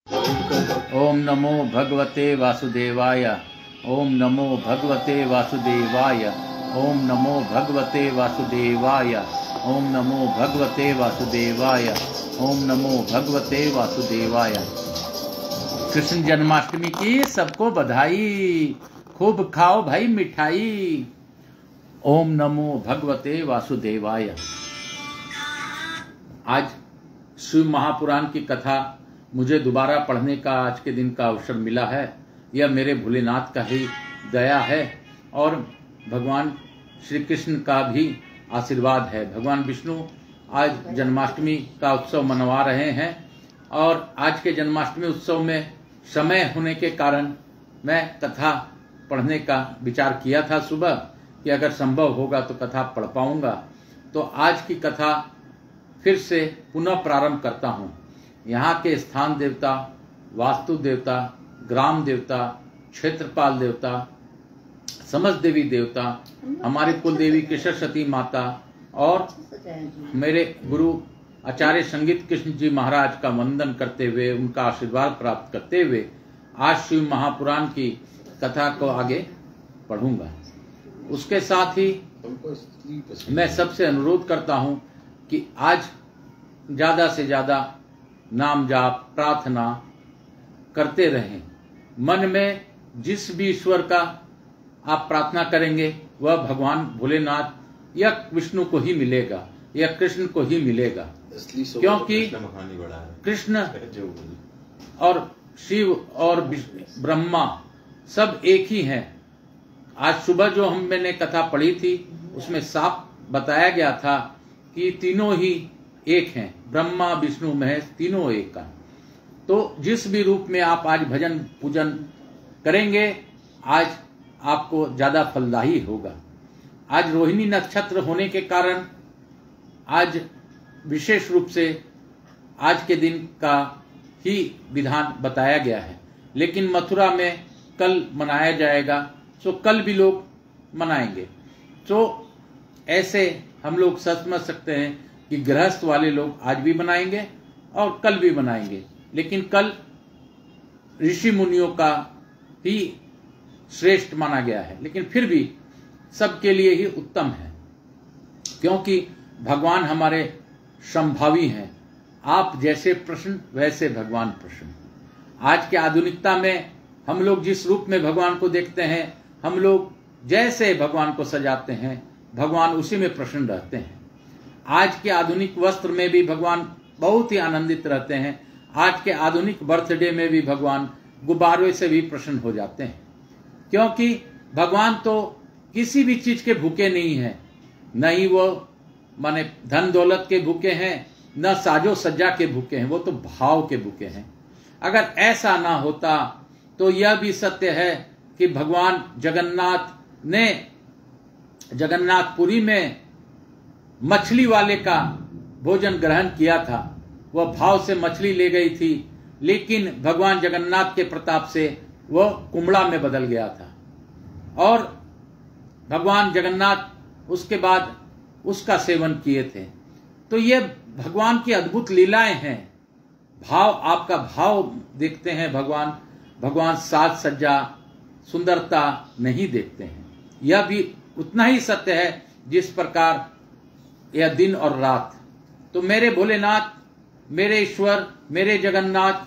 ओम नमो भगवते वासुदेवाय। ओम नमो भगवते वासुदेवाय। ओम नमो भगवते वासुदेवाय। ओम नमो भगवते वासुदेवाय। ओम नमो भगवते वासुदेवाय। कृष्ण जन्माष्टमी की सबको बधाई। खूब खाओ भाई मिठाई। ओम नमो भगवते वासुदेवाय। आज शिव महापुराण की कथा मुझे दोबारा पढ़ने का आज के दिन का अवसर मिला है। यह मेरे भोलेनाथ का ही दया है और भगवान श्री कृष्ण का भी आशीर्वाद है। भगवान विष्णु आज जन्माष्टमी का उत्सव मनवा रहे हैं और आज के जन्माष्टमी उत्सव में समय होने के कारण मैं कथा पढ़ने का विचार किया था सुबह कि अगर संभव होगा तो कथा पढ़ पाऊंगा। तो आज की कथा फिर से पुनः प्रारंभ करता हूँ। यहाँ के स्थान देवता, वास्तु देवता, ग्राम देवता, क्षेत्रपाल देवता, समस्त देवी देवता, हमारी कुल देवी सरस्वती माता और मेरे गुरु आचार्य संगीत कृष्ण जी महाराज का वंदन करते हुए उनका आशीर्वाद प्राप्त करते हुए आज शिव महापुराण की कथा को आगे पढ़ूंगा। उसके साथ ही मैं सबसे अनुरोध करता हूं कि आज ज्यादा से ज्यादा नाम जाप प्रार्थना करते रहें। मन में जिस भी ईश्वर का आप प्रार्थना करेंगे वह भगवान भोलेनाथ या विष्णु को ही मिलेगा या कृष्ण को ही मिलेगा, क्योंकि कृष्ण और शिव और ब्रह्मा सब एक ही हैं। आज सुबह जो मैंने कथा पढ़ी थी उसमें साफ बताया गया था कि तीनों ही एक हैं, ब्रह्मा विष्णु महेश तीनों एक का। तो जिस भी रूप में आप आज भजन पूजन करेंगे आज आपको ज्यादा फलदायी होगा। आज रोहिणी नक्षत्र होने के कारण आज विशेष रूप से आज के दिन का ही विधान बताया गया है, लेकिन मथुरा में कल मनाया जाएगा, तो कल भी लोग मनाएंगे। तो ऐसे हम लोग समझ सकते हैं कि गृहस्थ वाले लोग आज भी मनाएंगे और कल भी मनाएंगे, लेकिन कल ऋषि मुनियों का ही श्रेष्ठ माना गया है, लेकिन फिर भी सबके लिए ही उत्तम है, क्योंकि भगवान हमारे संभावी हैं। आप जैसे प्रश्न वैसे भगवान प्रश्न। आज के आधुनिकता में हम लोग जिस रूप में भगवान को देखते हैं, हम लोग जैसे भगवान को सजाते हैं भगवान उसी में प्रसन्न रहते हैं। आज के आधुनिक वस्त्र में भी भगवान बहुत ही आनंदित रहते हैं। आज के आधुनिक बर्थडे में भी भगवान गुब्बारों से भी प्रसन्न हो जाते हैं, क्योंकि भगवान तो किसी भी चीज के भूखे नहीं हैं। न ही वो माने धन दौलत के भूखे हैं, न साजो सज्जा के भूखे हैं, वो तो भाव के भूखे हैं। अगर ऐसा ना होता तो यह भी सत्य है कि भगवान जगन्नाथ ने जगन्नाथपुरी में मछली वाले का भोजन ग्रहण किया था। वह भाव से मछली ले गई थी, लेकिन भगवान जगन्नाथ के प्रताप से वह कुम्हड़ा में बदल गया था और भगवान जगन्नाथ उसके बाद उसका सेवन किए थे। तो ये भगवान की अद्भुत लीलाएं हैं। भाव, आपका भाव देखते हैं भगवान साज सज्जा सुंदरता नहीं देखते हैं। यह भी उतना ही सत्य है जिस प्रकार यह दिन और रात। तो मेरे भोलेनाथ, मेरे ईश्वर, मेरे जगन्नाथ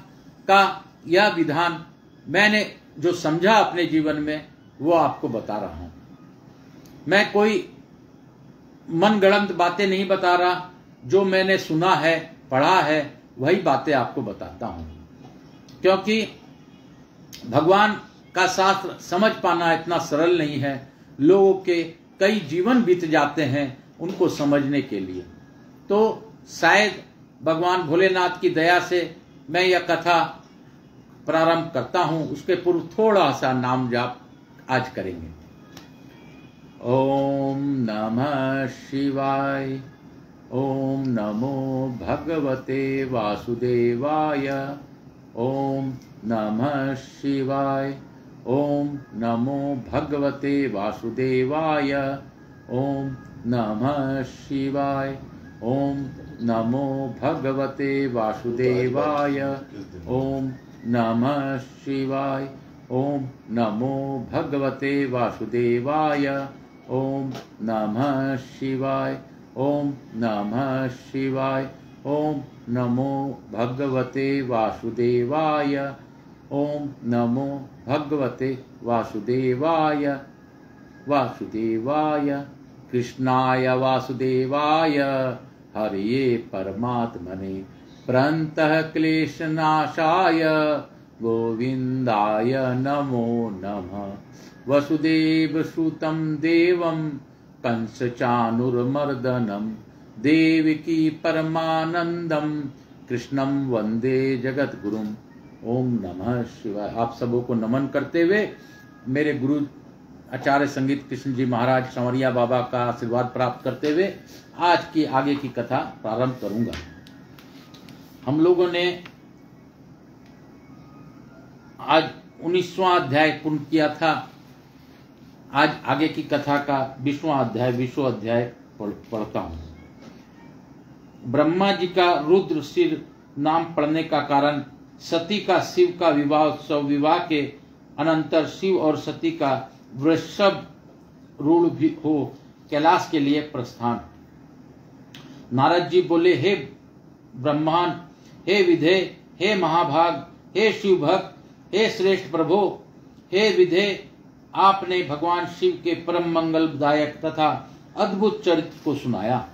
का यह विधान मैंने जो समझा अपने जीवन में वो आपको बता रहा हूं। मैं कोई मनगढ़ंत बातें नहीं बता रहा, जो मैंने सुना है पढ़ा है वही बातें आपको बताता हूं, क्योंकि भगवान का शास्त्र समझ पाना इतना सरल नहीं है। लोगों के कई जीवन बीत जाते हैं उनको समझने के लिए। तो शायद भगवान भोलेनाथ की दया से मैं यह कथा प्रारंभ करता हूं। उसके पूर्व थोड़ा सा नाम जाप आज करेंगे। ओम नमः शिवाय। ओम नमो भगवते वासुदेवाय। ओम नमः शिवाय। ओम नमो भगवते वासुदेवाय। ओम नमः शिवाय। ओम नमो भगवते वासुदेवाय। ओम नमः शिवाय। ओम नमो भगवते वासुदेवाय। ओम नमः शिवाय। ओम नमः शिवाय। ओम नमो भगवते वासुदेवाय। ओम नमो भगवते वासुदेवाय। वासुदेवाय कृष्णाय वासुदेवाय हरिये परमात्मने प्रणतः क्लेशनाशाय गोविंदाय नमो नमः। वसुदेवसुतं देवं कंसचाणूरमर्दनं देवकी परमानंदं कृष्णं वंदे जगद्गुरुम्। ओम नमः शिवाय। आप सबों को नमन करते हुए मेरे गुरु आचार्य संगीत कृष्ण जी महाराज संवरिया बाबा का आशीर्वाद प्राप्त करते हुए आज की आगे की कथा प्रारंभ करूंगा। हम लोगों ने आज 19वां अध्याय पूर्ण किया था। आज आगे की कथा का 20वां अध्याय 20वां अध्याय पढ़ता हूं। ब्रह्मा जी का रुद्र सिर नाम पड़ने का कारण सती का शिव का विवाह उत्सव। विवाह के अनंतर शिव और सती का वृषभ रूढ़ भी हो कैलाश के लिए प्रस्थान। नारद जी बोले, हे ब्रह्मांड, हे विधे, हे महाभाग, हे शिव भक्त, हे श्रेष्ठ प्रभु, हे विधे, आपने भगवान शिव के परम मंगलदायक तथा अद्भुत चरित्र को सुनाया।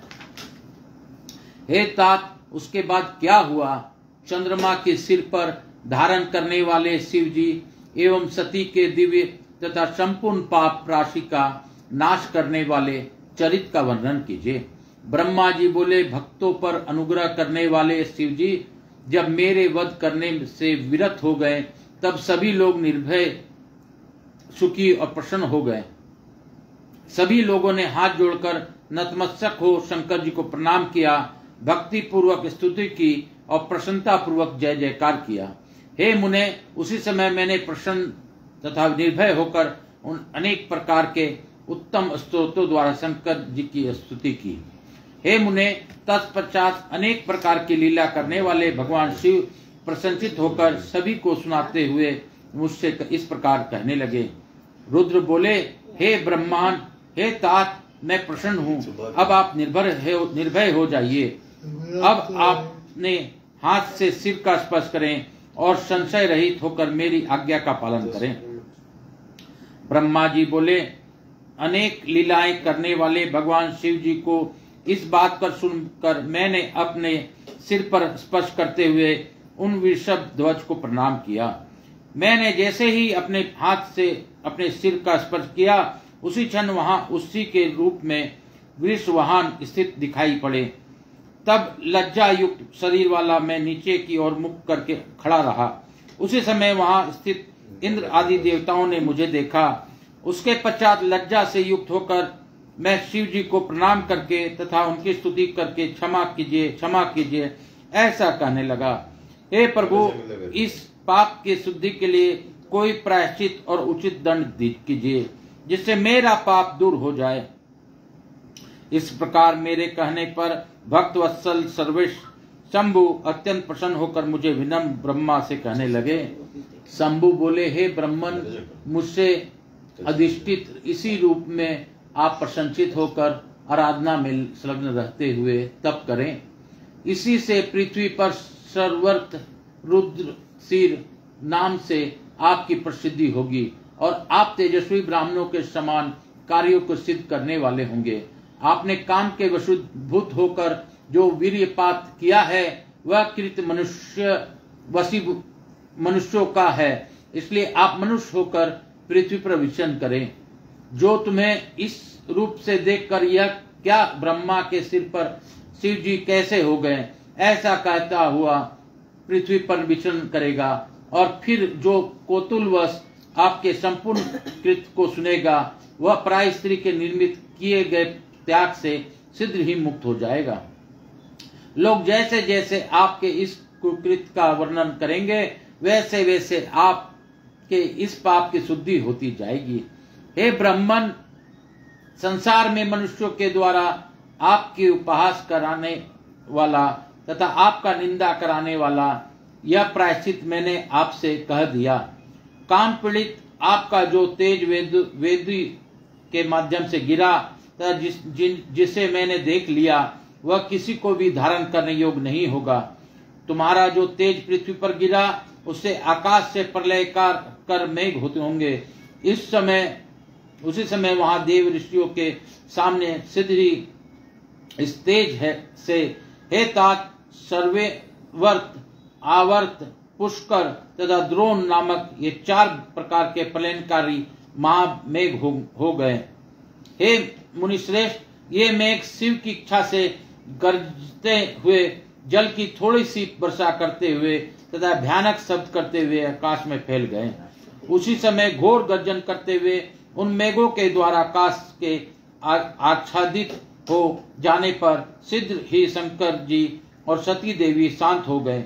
हे तात, उसके बाद क्या हुआ? चंद्रमा के सिर पर धारण करने वाले शिव जी एवं सती के दिव्य तथा संपूर्ण पाप राशि का नाश करने वाले चरित्र का वर्णन कीजिए। ब्रह्मा जी बोले, भक्तों पर अनुग्रह करने वाले शिव जी जब मेरे वध करने से विरत हो गए तब सभी लोग निर्भय, सुखी और प्रसन्न हो गए। सभी लोगों ने हाथ जोड़कर नतमस्तक हो शंकर जी को प्रणाम किया, भक्ति पूर्वक स्तुति की और प्रसन्नता पूर्वक जय जयकार किया। हे मुने, उसी समय मैंने प्रसन्न तथा निर्भय होकर उन अनेक प्रकार के उत्तम स्तोत्रों द्वारा शंकर जी की स्तुति की। हे मुने, तत्पश्चात अनेक प्रकार की लीला करने वाले भगवान शिव प्रसन्नचित होकर सभी को सुनाते हुए मुझसे इस प्रकार कहने लगे। रुद्र बोले, हे ब्रह्मांड, हे तात, मैं प्रसन्न हूँ। अब आप निर्भय हो जाइए। अब आपने हाथ से सिर का स्पर्श करें और संशय रहित होकर मेरी आज्ञा का पालन करें। ब्रह्मा जी बोले, अनेक लीलाएं करने वाले भगवान शिव जी को इस बात पर सुनकर मैंने अपने सिर पर स्पर्श करते हुए उन वृषभ ध्वज को प्रणाम किया। मैंने जैसे ही अपने हाथ से अपने सिर का स्पर्श किया, उसी क्षण वहां उसी के रूप में वृष वाहन स्थित दिखाई पड़े। तब लज्जा युक्त शरीर वाला मैं नीचे की ओर मुख करके खड़ा रहा। उसी समय वहां स्थित इंद्र आदि देवताओं ने मुझे देखा। उसके पश्चात लज्जा से युक्त होकर मैं शिव जी को प्रणाम करके तथा उनकी स्तुति करके क्षमा कीजिए ऐसा कहने लगा। हे प्रभु, इस पाप की शुद्धि के लिए कोई प्रायश्चित और उचित दंड कीजिए जिससे मेरा पाप दूर हो जाए। इस प्रकार मेरे कहने पर भक्त वत्सल सर्वेश शंभु अत्यंत प्रसन्न होकर मुझे विनम्र ब्रह्मा से कहने लगे। शंभु बोले, हे ब्रह्मन, मुझसे अधिष्ठित इसी रूप में आप प्रसन्नचित होकर आराधना में संलग्न रहते हुए तप करें। इसी से पृथ्वी पर सर्वर्थ रुद्र सिर नाम से आपकी प्रसिद्धि होगी और आप तेजस्वी ब्राह्मणों के समान कार्यों को सिद्ध करने वाले होंगे। आपने काम के वशीभूत होकर जो वीर्यपात किया है वह कृत मनुष्यों का है, इसलिए आप मनुष्य होकर पृथ्वी पर विचरण करें। जो तुम्हें इस रूप से देखकर यह क्या ब्रह्मा के सिर पर शिव जी कैसे हो गए ऐसा कहता हुआ पृथ्वी पर विचरण करेगा और फिर जो कौतूहलवश आपके संपूर्ण कृत्य को सुनेगा वह पराई स्त्री के निर्मित किए गए त्याग से शीघ्र ही मुक्त हो जाएगा। लोग जैसे जैसे आपके इस कुकृत्य का वर्णन करेंगे वैसे वैसे आपके इस पाप की शुद्धि होती जाएगी। हे ब्राह्मण, संसार में मनुष्यों के द्वारा आपकी उपहास कराने वाला तथा आपका निंदा कराने वाला यह प्रायश्चित मैंने आपसे कह दिया। कान पीड़ित आपका जो तेज वेदी के माध्यम से गिरा तथा जिसे मैंने देख लिया वह किसी को भी धारण करने योग्य नहीं होगा। तुम्हारा जो तेज पृथ्वी पर गिरा उससे आकाश से प्रलयकार कर मेघ होते होंगे। उसी समय वहां देव ऋषियों के सामने सिद्धि इस तेज है से हे तात सर्वेवर्त आवर्त पुष्कर तथा द्रोण नामक ये 4 प्रकार के प्रलयनकारी महामेघ हो गए। हे मुनिश्रेष्ठ, ये मेघ शिव की इच्छा से गरजते हुए जल की थोड़ी सी वर्षा करते हुए तथा भयानक शब्द करते हुए आकाश में फैल गए। उसी समय घोर गर्जन करते हुए उन मेघों के द्वारा आकाश के आच्छादित हो जाने पर सिद्ध ही शंकर जी और सती देवी शांत हो गए।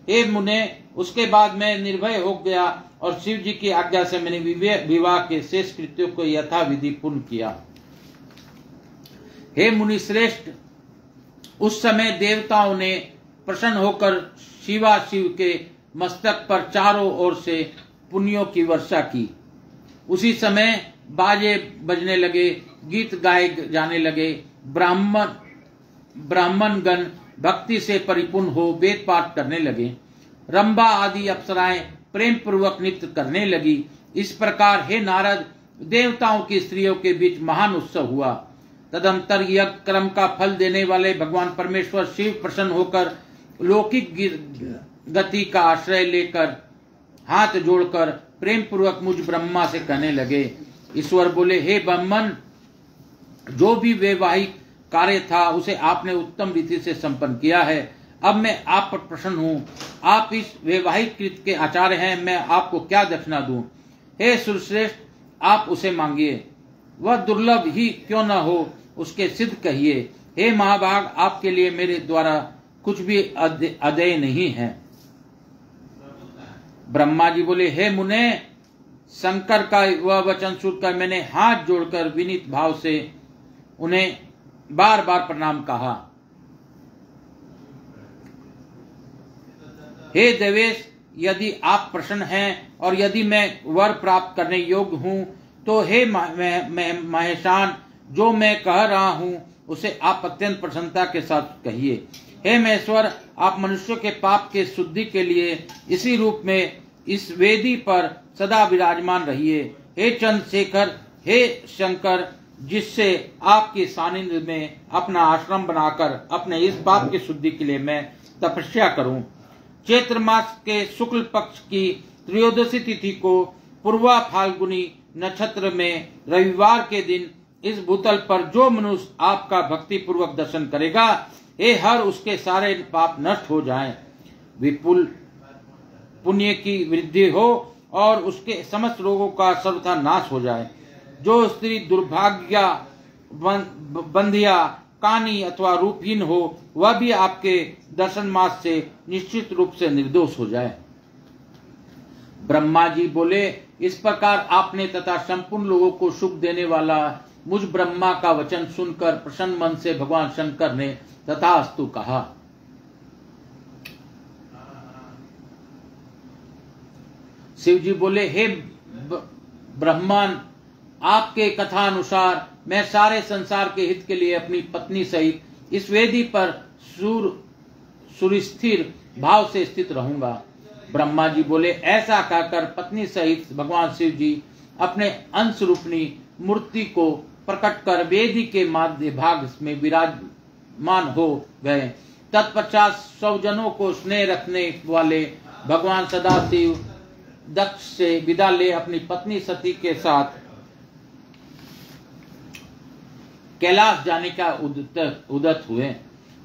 हे मुने, उसके बाद मैं निर्भय हो गया और शिव जी की आज्ञा से मैंने विवाह के शेष कृत्यों को यथाविधि पूर्ण किया। हे मुनि श्रेष्ठ, उस समय देवताओं ने प्रसन्न होकर शिव के मस्तक पर चारों ओर से पुण्यों की वर्षा की। उसी समय बाजे बजने लगे, गीत गाए जाने लगे। ब्राह्मण गण भक्ति से परिपूर्ण हो वेद पाठ करने लगे। रंभा आदि अप्सराएं प्रेम पूर्वक नृत्य करने लगी। इस प्रकार हे नारद, देवताओं की स्त्रियों के बीच महान उत्सव हुआ। तदंतर यज्ञ कर्म का फल देने वाले भगवान परमेश्वर शिव प्रसन्न होकर लौकिक गति का आश्रय लेकर हाथ जोड़कर प्रेम पूर्वक मुझ ब्रह्मा से कहने लगे। ईश्वर बोले, हे ब्राह्मण, जो भी वैवाहिक कार्य था उसे आपने उत्तम रीति से संपन्न किया है। अब मैं आप पर प्रसन्न हूँ। आप इस वैवाहिक कृत्य के आचार्य हैं, मैं आपको क्या दक्षिणा दूं? हे सुरश्रेष्ठ, आप उसे मांगिए, वह दुर्लभ ही क्यों न हो उसके सिद्ध कहिए। हे महाभाग, आपके लिए मेरे द्वारा कुछ भी अदेय नहीं है। ब्रह्मा जी बोले, हे मुने, शंकर का वह वचन सुनकर मैंने हाथ जोड़कर विनीत भाव से उन्हें बार बार प्रणाम कहा। हे देवेश, यदि आप प्रसन्न हैं और यदि मैं वर प्राप्त करने योग्य हूं तो हे महेशान, जो मैं कह रहा हूं उसे आप अत्यंत प्रसन्नता के साथ कहिए। हे महेश्वर, आप मनुष्यों के पाप के शुद्धि के लिए इसी रूप में इस वेदी पर सदा विराजमान रहिए। हे चंद्रशेखर, हे शंकर, जिससे आपके सानिध्य में अपना आश्रम बनाकर अपने इस पाप की शुद्धि के लिए मैं तपस्या करूं। चैत्र मास के शुक्ल पक्ष की त्रयोदशी तिथि को पूर्वा फाल्गुनी नक्षत्र में रविवार के दिन इस भूतल पर जो मनुष्य आपका भक्ति पूर्वक दर्शन करेगा, हे हर उसके सारे पाप नष्ट हो जाएं, विपुल पुण्य की वृद्धि हो और उसके समस्त रोगों का सर्वथा नाश हो जाए। जो स्त्री दुर्भाग्य बंधिया कानी अथवा रूपहीन हो वह भी आपके दर्शन मास से निश्चित रूप से निर्दोष हो जाए। ब्रह्मा जी बोले, इस प्रकार आपने तथा संपूर्ण लोगों को सुख देने वाला मुझ ब्रह्मा का वचन सुनकर प्रसन्न मन से भगवान शंकर ने तथास्तु कहा। शिव जी बोले, हे ब्रह्मन, आपके कथा अनुसार मैं सारे संसार के हित के लिए अपनी पत्नी सहित इस वेदी पर सुस्थिर भाव से स्थित रहूंगा। ब्रह्मा जी बोले, ऐसा कहकर पत्नी सहित भगवान शिव जी अपने अंश रूपनी मूर्ति को प्रकट कर वेदी के मध्य भाग में विराजमान हो गए। तत्पश्चात 100 जनों को स्नेह रखने वाले भगवान सदाशिव दक्ष से विदा ले अपनी पत्नी सती के साथ कैलाश जाने का उद्यत हुए।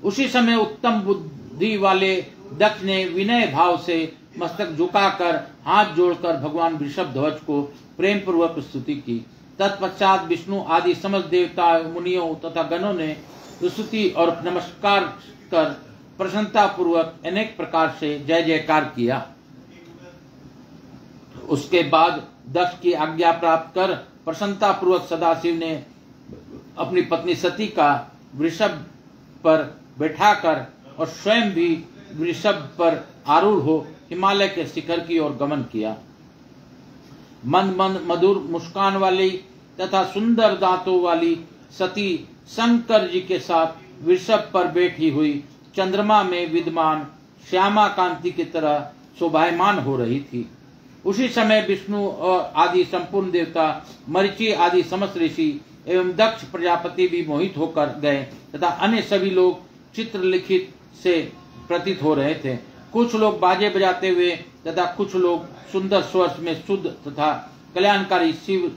उसी समय उत्तम बुद्धि वाले दक्ष ने विनय भाव से मस्तक झुकाकर हाथ जोड़कर भगवान वृषभ ध्वज को प्रेम पूर्वक स्तुति की। तत्पश्चात विष्णु आदि समस्त देवता मुनियों तथा गणों ने स्तुति और नमस्कार कर प्रसन्नता पूर्वक अनेक प्रकार से जय जयकार किया। उसके बाद दक्ष की आज्ञा प्राप्त कर प्रसन्नता पूर्वक सदाशिव ने अपनी पत्नी सती का वृषभ पर बैठाकर और स्वयं भी वृषभ पर आरूढ़ हो हिमालय के शिखर की ओर गमन किया। मंद मंद मधुर मुस्कान वाली तथा सुंदर दांतों वाली सती शंकर जी के साथ वृषभ पर बैठी हुई चंद्रमा में विद्यमान श्यामा कांति की तरह शोभायमान हो रही थी। उसी समय विष्णु और आदि संपूर्ण देवता, मरीचि आदि समस्त ऋषि एवं दक्ष प्रजापति भी मोहित होकर गए तथा अन्य सभी लोग चित्रलिखित से प्रतीत हो रहे थे। कुछ लोग बाजे बजाते हुए तथा कुछ लोग सुंदर स्वर में शुद्ध तथा कल्याणकारी शिव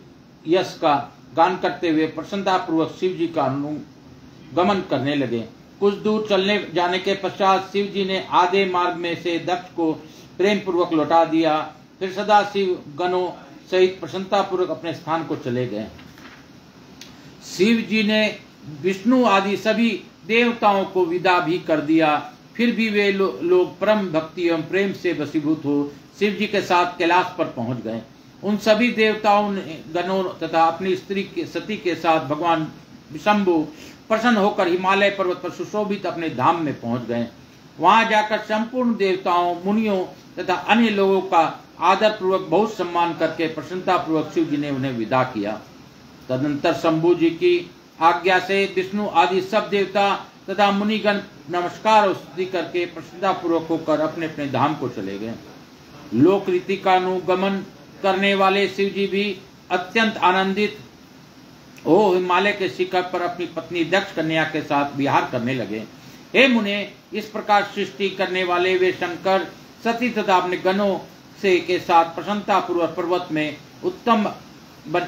यश का गान करते हुए प्रसन्नता पूर्वक शिव जी का अनुगमन करने लगे। कुछ दूर चलने जाने के पश्चात शिव जी ने आधे मार्ग में से दक्ष को प्रेम पूर्वक लौटा दिया। फिर सदा शिव गणों सहित प्रसन्नता पूर्वक अपने स्थान को चले गए। शिव जी ने विष्णु आदि सभी देवताओं को विदा भी कर दिया। फिर भी वे लोग परम भक्ति एवं प्रेम से वशीभूत हो शिव जी के साथ कैलाश पर पहुंच गए। उन सभी देवताओं ने गणों तथा अपनी स्त्री के सती के साथ भगवान शंभु प्रसन्न होकर हिमालय पर्वत पर सुशोभित अपने धाम में पहुंच गए। वहां जाकर संपूर्ण देवताओं, मुनियों तथा अन्य लोगों का आदर पूर्वक बहुत सम्मान करके प्रसन्नता पूर्वक शिव जी ने उन्हें विदा किया। तदनंतर शंभु जी की आज्ञा से विष्णु आदि सब देवता तथा मुनिगण नमस्कार और स्तुति करके प्रसन्नता पूर्वक होकर अपने अपने धाम को चले गए। लोक रीति का अनुगमन करने वाले शिव जी भी अत्यंत आनंदित हो हिमालय के शिखर पर अपनी पत्नी दक्ष कन्या के साथ विहार करने लगे। हे मुने, इस प्रकार सृष्टि करने वाले वे शंकर सती तथा अपने गणों से के साथ प्रसन्नता पूर्वक पर्वत में उत्तम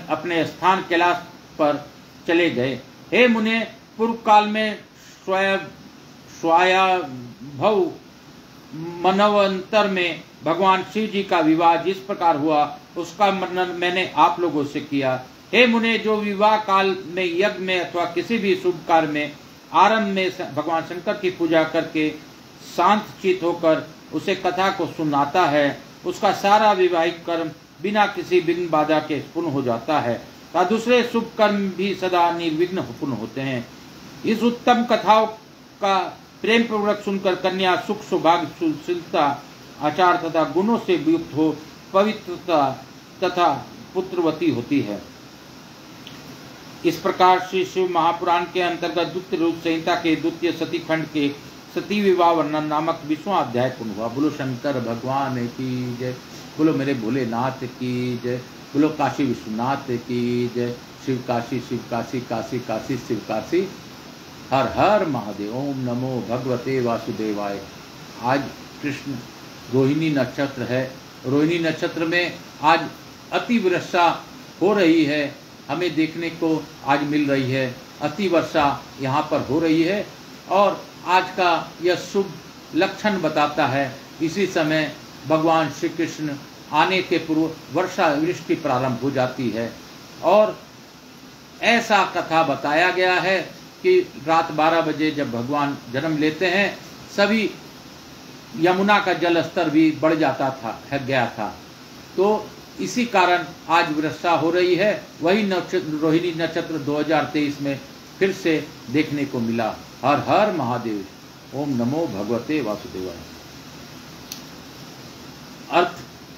अपने स्थान कैलाश पर चले गए। हे मुने, पूर्व काल में स्वायंभव मनवंतर में भगवान शिव जी का विवाह जिस प्रकार हुआ उसका वर्णन मैंने आप लोगों से किया। हे मुने, जो विवाह काल में यज्ञ में अथवा किसी भी शुभ कार्य में आरंभ में भगवान शंकर की पूजा करके शांत चित होकर उसे कथा को सुनाता है, उसका सारा विवाहिक कर्म बिना किसी विघ्न बाधा के पूर्ण हो जाता है तथा दूसरे शुभ कर्म भी सदा निर्विघ्न पूर्ण होते हैं। इस उत्तम कथाओं का प्रेम पूर्वक सुनकर कन्या सुख सौभाग्य सुशीलता आचार तथा गुणों से युक्त हो पवित्रता तथा पुत्रवती होती है। इस प्रकार श्री शिव महापुराण के अंतर्गत द्वितीय रूप संहिता के द्वितीय सती खंड के सती विवाह वर्णन नामक 20वां अध्याय पूर्ण हुआ। बोलो शंकर भगवान की जय, बोलो मेरे भोलेनाथ की जय, बोलो काशी विश्वनाथ की जय। शिव काशी काशी काशी शिव काशी। हर हर महादेव। ओम नमो भगवते वासुदेवाय। आज कृष्ण रोहिणी नक्षत्र है। रोहिणी नक्षत्र में आज अति वर्षा हो रही है, हमें देखने को आज मिल रही है। अति वर्षा यहाँ पर हो रही है और आज का यह शुभ लक्षण बताता है। इसी समय भगवान श्री कृष्ण आने के पूर्व वर्षा वृष्टि प्रारंभ हो जाती है और ऐसा कथा बताया गया है कि रात 12 बजे जब भगवान जन्म लेते हैं सभी यमुना का जल स्तर भी बढ़ जाता था, गया था। तो इसी कारण आज वर्षा हो रही है। वही नक्षत्र रोहिणी नक्षत्र 2023 में फिर से देखने को मिला। हर हर महादेव। ओम नमो भगवते वासुदेवाय।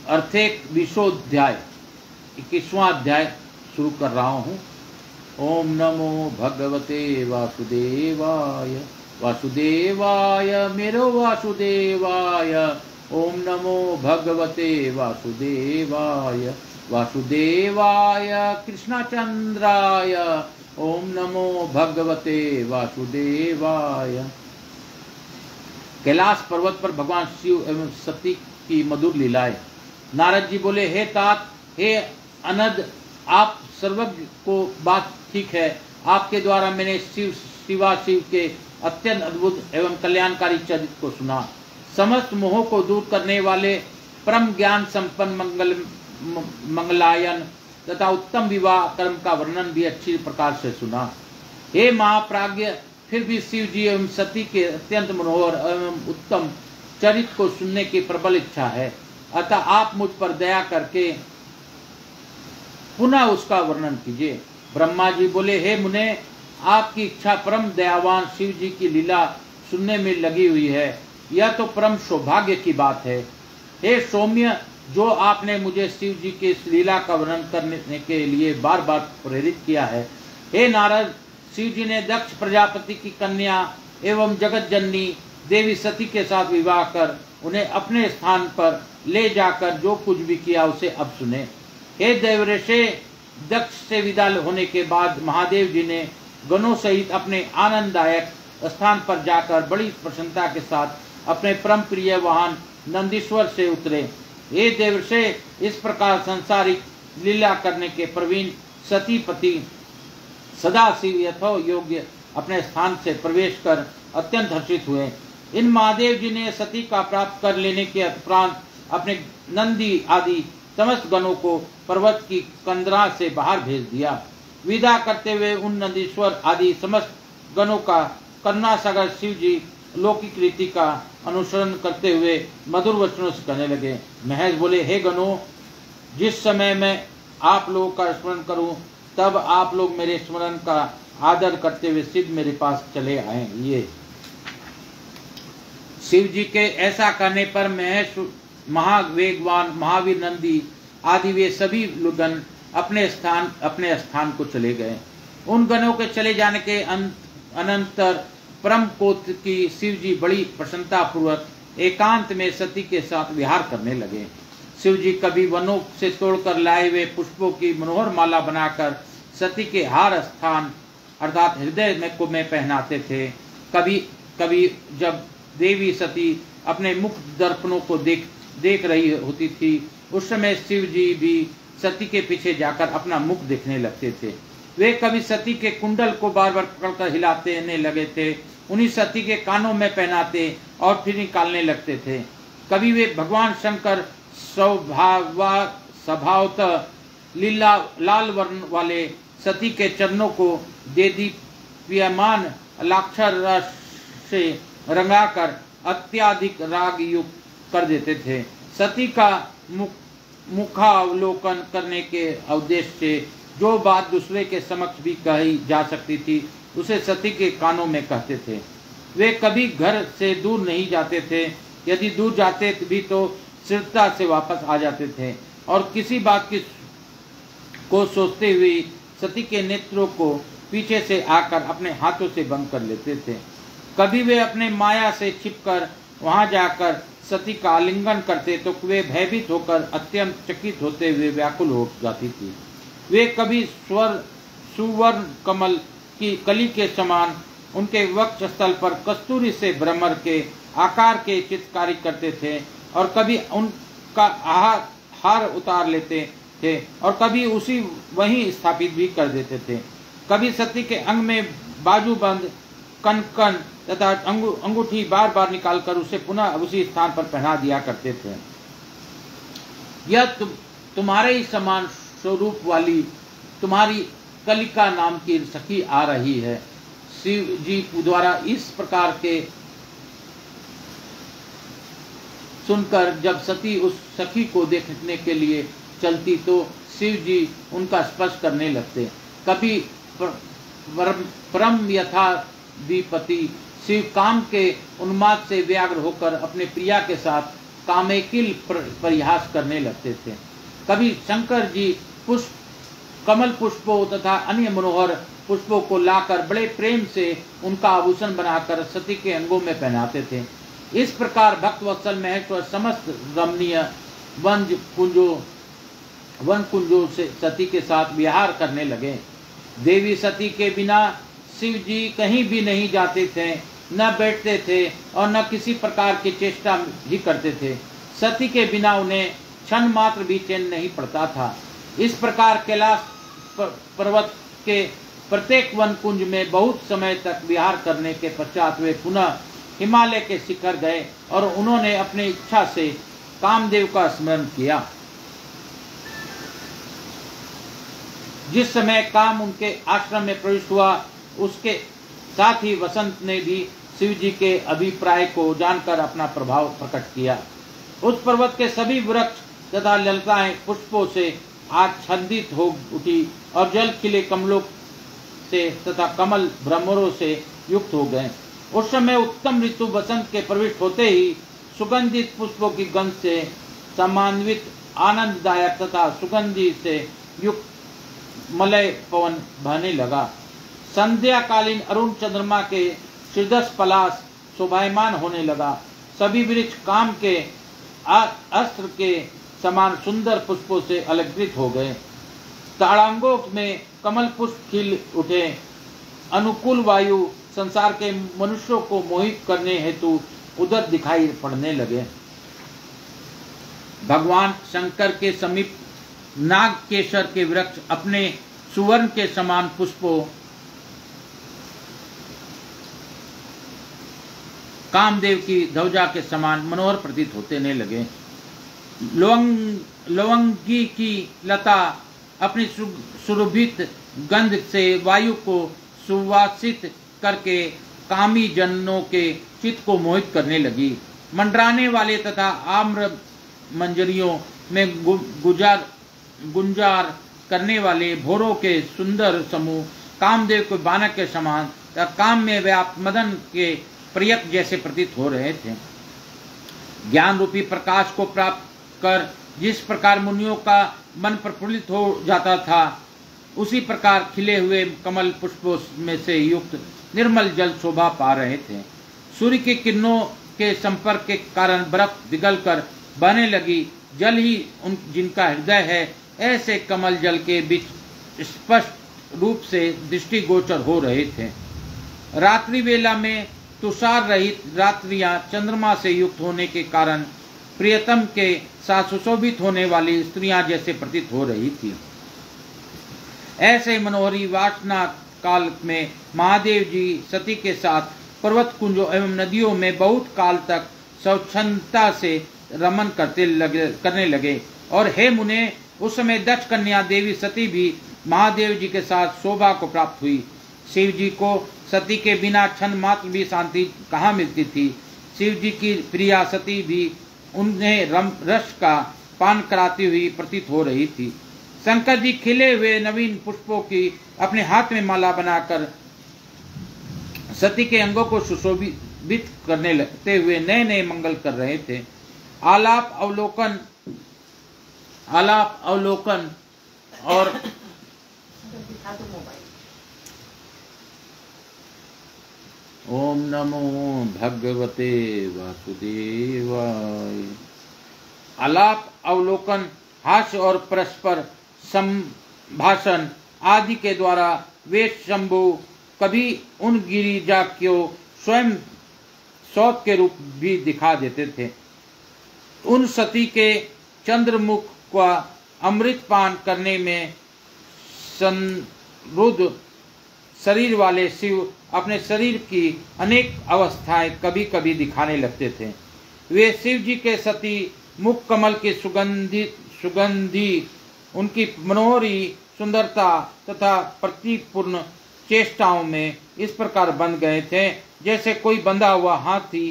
अर्थेक 20वां 21वां अध्याय शुरू कर रहा हूँ। ओम नमो भगवते वासुदेवाय। वासुदेवाय मेरो वासुदेवाय। ओम नमो भगवते वासुदेवाय। वासुदेवाय कृष्णचंद्राय। ओम नमो भगवते वासुदेवाय। कैलाश पर्वत पर भगवान शिव एवं सती की मधुर लीलाएं। नारद जी बोले, हे तात, हे अनद, आप सर्वज्ञ को बात ठीक है। आपके द्वारा मैंने शिव के अत्यंत अद्भुत एवं कल्याणकारी चरित्र को सुना। समस्त मोह को दूर करने वाले परम ज्ञान संपन्न मंगलायन तथा उत्तम विवाह कर्म का वर्णन भी अच्छी प्रकार से सुना। हे महाप्राज्ञ, फिर भी शिव जी एवं सती के अत्यंत मनोहर एवं उत्तम चरित्र को सुनने की प्रबल इच्छा है, अतः आप मुझ पर दया करके पुनः उसका वर्णन कीजिए। ब्रह्मा जी बोले, हे मुने, आपकी इच्छा परम दयावान शिव जी की लीला सुनने में लगी हुई है। यह तो परम सौभाग्य की बात है। हे सौम्य, जो आपने मुझे शिव जी के इस लीला का वर्णन करने के लिए बार बार प्रेरित किया है। हे नारद, शिव जी ने दक्ष प्रजापति की कन्या एवं जगत जननी देवी सती के साथ विवाह कर उन्हें अपने स्थान पर ले जाकर जो कुछ भी किया उसे अब सुने। हे देवऋषि, दक्ष से विदा होने के बाद महादेव जी ने गणों सहित अपने आनंददायक स्थान पर जाकर बड़ी प्रसन्नता के साथ अपने परम प्रिय वाहन नंदीश्वर से उतरे। हे देवऋषि, इस प्रकार संसारिक लीला करने के प्रवीण सतीपति सदाशिव यथो योग्य अपने स्थान से प्रवेश कर अत्यंत हर्षित हुए। इन महादेव जी ने सती का प्राप्त कर लेने के उपरांत अपने नंदी आदि समस्त गणों को पर्वत की कंदरा से बाहर भेज दिया। विदा करते हुए उन नंदीश्वर आदि समस्त गणों का करुणासागर शिव जी लौकिक रीति का अनुसरण करते हुए मधुर वचनों से कहने लगे। महेश बोले, हे गणों, जिस समय मैं आप लोगों का स्मरण करूं तब आप लोग मेरे स्मरण का आदर करते हुए सिद्ध मेरे पास चले आएंगे। शिव जी के ऐसा करने पर महेश, महावेगवान महावीर नंदी आदि वे सभी गण अपने स्थान को चले गए। उन गणों के चले जाने के अनंतर परम कोत की शिव जी बड़ी प्रसन्नता पूर्वक एकांत में सती के साथ विहार करने लगे। शिव जी कभी वनों से तोड़कर लाए हुए पुष्पों की मनोहर माला बनाकर सती के हार स्थान अर्थात हृदय में पहनाते थे। कभी कभी जब देवी सती अपने मुख दर्पणों को देख रही होती थी, उस समय शिव जी भी सती के पीछे जाकर अपना मुख देखने लगते थे। वे कभी सती के कुंडल को बार बार पकड़कर हिलाते लगे थे, उन्हीं सती के कानों में पहनाते और फिर निकालने लगते थे। कभी वे भगवान शंकर स्वभावतः लीला लाल वर्ण वाले सती के चरणों को देदीप्यमान लाक्षर रस से रंगाकर अत्याधिक राग युक्त कर देते थे। सती का मुखावलोकन करने के उद्देश्य से जो बात दूसरे के समक्ष भी कही जा सकती थी उसे सती के कानों में कहते थे। वे कभी घर से दूर नहीं जाते थे, यदि दूर जाते भी तो स्थिरता से वापस आ जाते थे और किसी बात को सोचते हुए सती के नेत्रों को पीछे से आकर अपने हाथों से बंद कर लेते थे। कभी वे अपने माया से छिपकर वहां जाकर सती का आलिंगन करते तो वे भयभीत होकर अत्यंत चकित होते हुए व्याकुल हो जाती थी। वे कभी सुवर्ण कमल की कली के समान उनके वक्ष स्थल पर कस्तूरी से भ्रमर के आकार के चित्रकारी करते थे और कभी उनका हार उतार लेते थे और कभी उसी वहीं स्थापित भी कर देते थे। कभी सती के अंग में बाजूबंद कनकन तथा अंगूठी बार बार निकालकर उसे पुनः उसी स्थान पर पहना दिया करते थे। यह तुम्हारे ही समान स्वरूप वाली तुम्हारी कलिका नाम की सखी आ रही है। शिव जी द्वारा इस प्रकार के सुनकर जब सती उस सखी को देखने के लिए चलती तो शिव जी उनका स्पर्श करने लगते। कभी परम यथाधिपति शिव काम के उन्माद से व्याग्र होकर अपने प्रिया के साथ कामेकिल परिहास करने लगते थे। कभी शंकर जी कमल पुष्पों तथा अन्य मनोहर पुष्पों को लाकर बड़े प्रेम से उनका आभूषण बनाकर सती के अंगों में पहनाते थे। इस प्रकार भक्तवत्सल महेश्वर समस्त रमणीय वन कुंजों से सती के साथ विहार करने लगे। देवी सती के बिना शिव जी कहीं भी नहीं जाते थे, न बैठते थे और न किसी प्रकार की चेष्टा भी करते थे। सती के बिना उन्हें क्षण मात्र भी चैन नहीं पड़ता था। इस प्रकार कैलाश पर्वत के प्रत्येक वन कुंज में बहुत समय तक विहार करने के पश्चात वे पुनः हिमालय के शिखर गए और उन्होंने अपनी इच्छा से कामदेव का स्मरण किया। जिस समय काम उनके आश्रम में प्रविष्ट हुआ उसके साथ ही वसंत ने भी शिव जी के अभिप्राय को जानकर अपना प्रभाव प्रकट किया। उस पर्वत के सभी वृक्ष तथा ललताएं पुष्पों से आच्छादित हो उठी और जल खिले कमलों से तथा कमल भ्रमरों से युक्त हो गए। उस समय उत्तम ऋतु वसंत के प्रविष्ट होते ही सुगंधित पुष्पों की गंध से समान्वित आनंददायक तथा सुगंधि से युक्त मलय पवन बहने लगा। संध्याकालीन अरुण चंद्रमा के श्रीदस पलाश शोभायमान होने लगा। सभी वृक्ष काम के अस्त्र के समान सुंदर पुष्पों से अलंकृत हो गए। ताड़ांगों में कमल पुष्प खिल उठे। अनुकूल वायु संसार के मनुष्यों को मोहित करने हेतु उधर दिखाई पड़ने लगे। भगवान शंकर के समीप नाग केसर के वृक्ष अपने सुवर्ण के समान पुष्पों कामदेव की ध्वजा के समान मनोहर प्रतीत होते लगे। लवंगी की लता अपनी सुरभित गंध से वायु को सुवासित करके कामी जनों के चित्त को मोहित करने लगी। मंडराने वाले तथा आम्र मंजरियों में गुंजार करने वाले भोरों के सुंदर समूह कामदेव के बानक के समान काम में व्याप्त मदन के प्रयत्न जैसे प्रतीत हो रहे थे। ज्ञान रूपी प्रकाश को प्राप्त कर जिस प्रकार मुनियों का मन प्रफुल्लित हो जाता था, उसी प्रकार खिले हुए कमल पुष्पों में से युक्त निर्मल जल शोभा पा रहे थे। सूर्य के किरणों के संपर्क के कारण बर्फ पिघल कर बहने लगी। जल ही जिनका हृदय है, ऐसे कमल जल के बीच स्पष्ट रूप से दृष्टिगोचर हो रहे थे। रात्रि वेला में तुषार रहित रात्रियां चंद्रमा से युक्त होने के कारण प्रियतम के साथ सुशोभित होने वाली स्त्रियां जैसे प्रतीत हो रही थी। ऐसे मनोहरी वासना काल में महादेव जी सती के साथ पर्वत कुंजों एवं नदियों में बहुत काल तक स्वच्छंदता से रमन करने लगे। और हे मुने, उस समय दक्ष कन्या देवी सती भी महादेव जी के साथ शोभा को प्राप्त हुई। शिव जी को सती के बिना क्षण मात्र भी शांति कहाँ मिलती थी। शिव जी की प्रिया सती भी उन्हें रस का पान कराती हुई प्रतीत हो रही थी। शंकर जी खिले हुए नवीन पुष्पों की अपने हाथ में माला बनाकर सती के अंगों को सुशोभित करने लगते हुए नए नए मंगल कर रहे थे। आलाप अवलोकन और ओम नमो भगवते वासुदेवाय। आलाप अवलोकन, हास्य और परस्पर संभाषण आदि के द्वारा वे शंभु कभी उन गिरिजा को स्वयं सौत के रूप भी दिखा देते थे। उन सती के चंद्रमुख का अमृतपान करने में संरुद्ध शरीर वाले शिव अपने शरीर की अनेक अवस्थाएं कभी कभी दिखाने लगते थे। वे शिव जी के सती मुख कमल की सुगंधी उनकी मनोहरी सुंदरता तथा प्रतिपूर्ण चेष्टाओं में इस प्रकार बंध गए थे जैसे कोई बंधा हुआ हाथी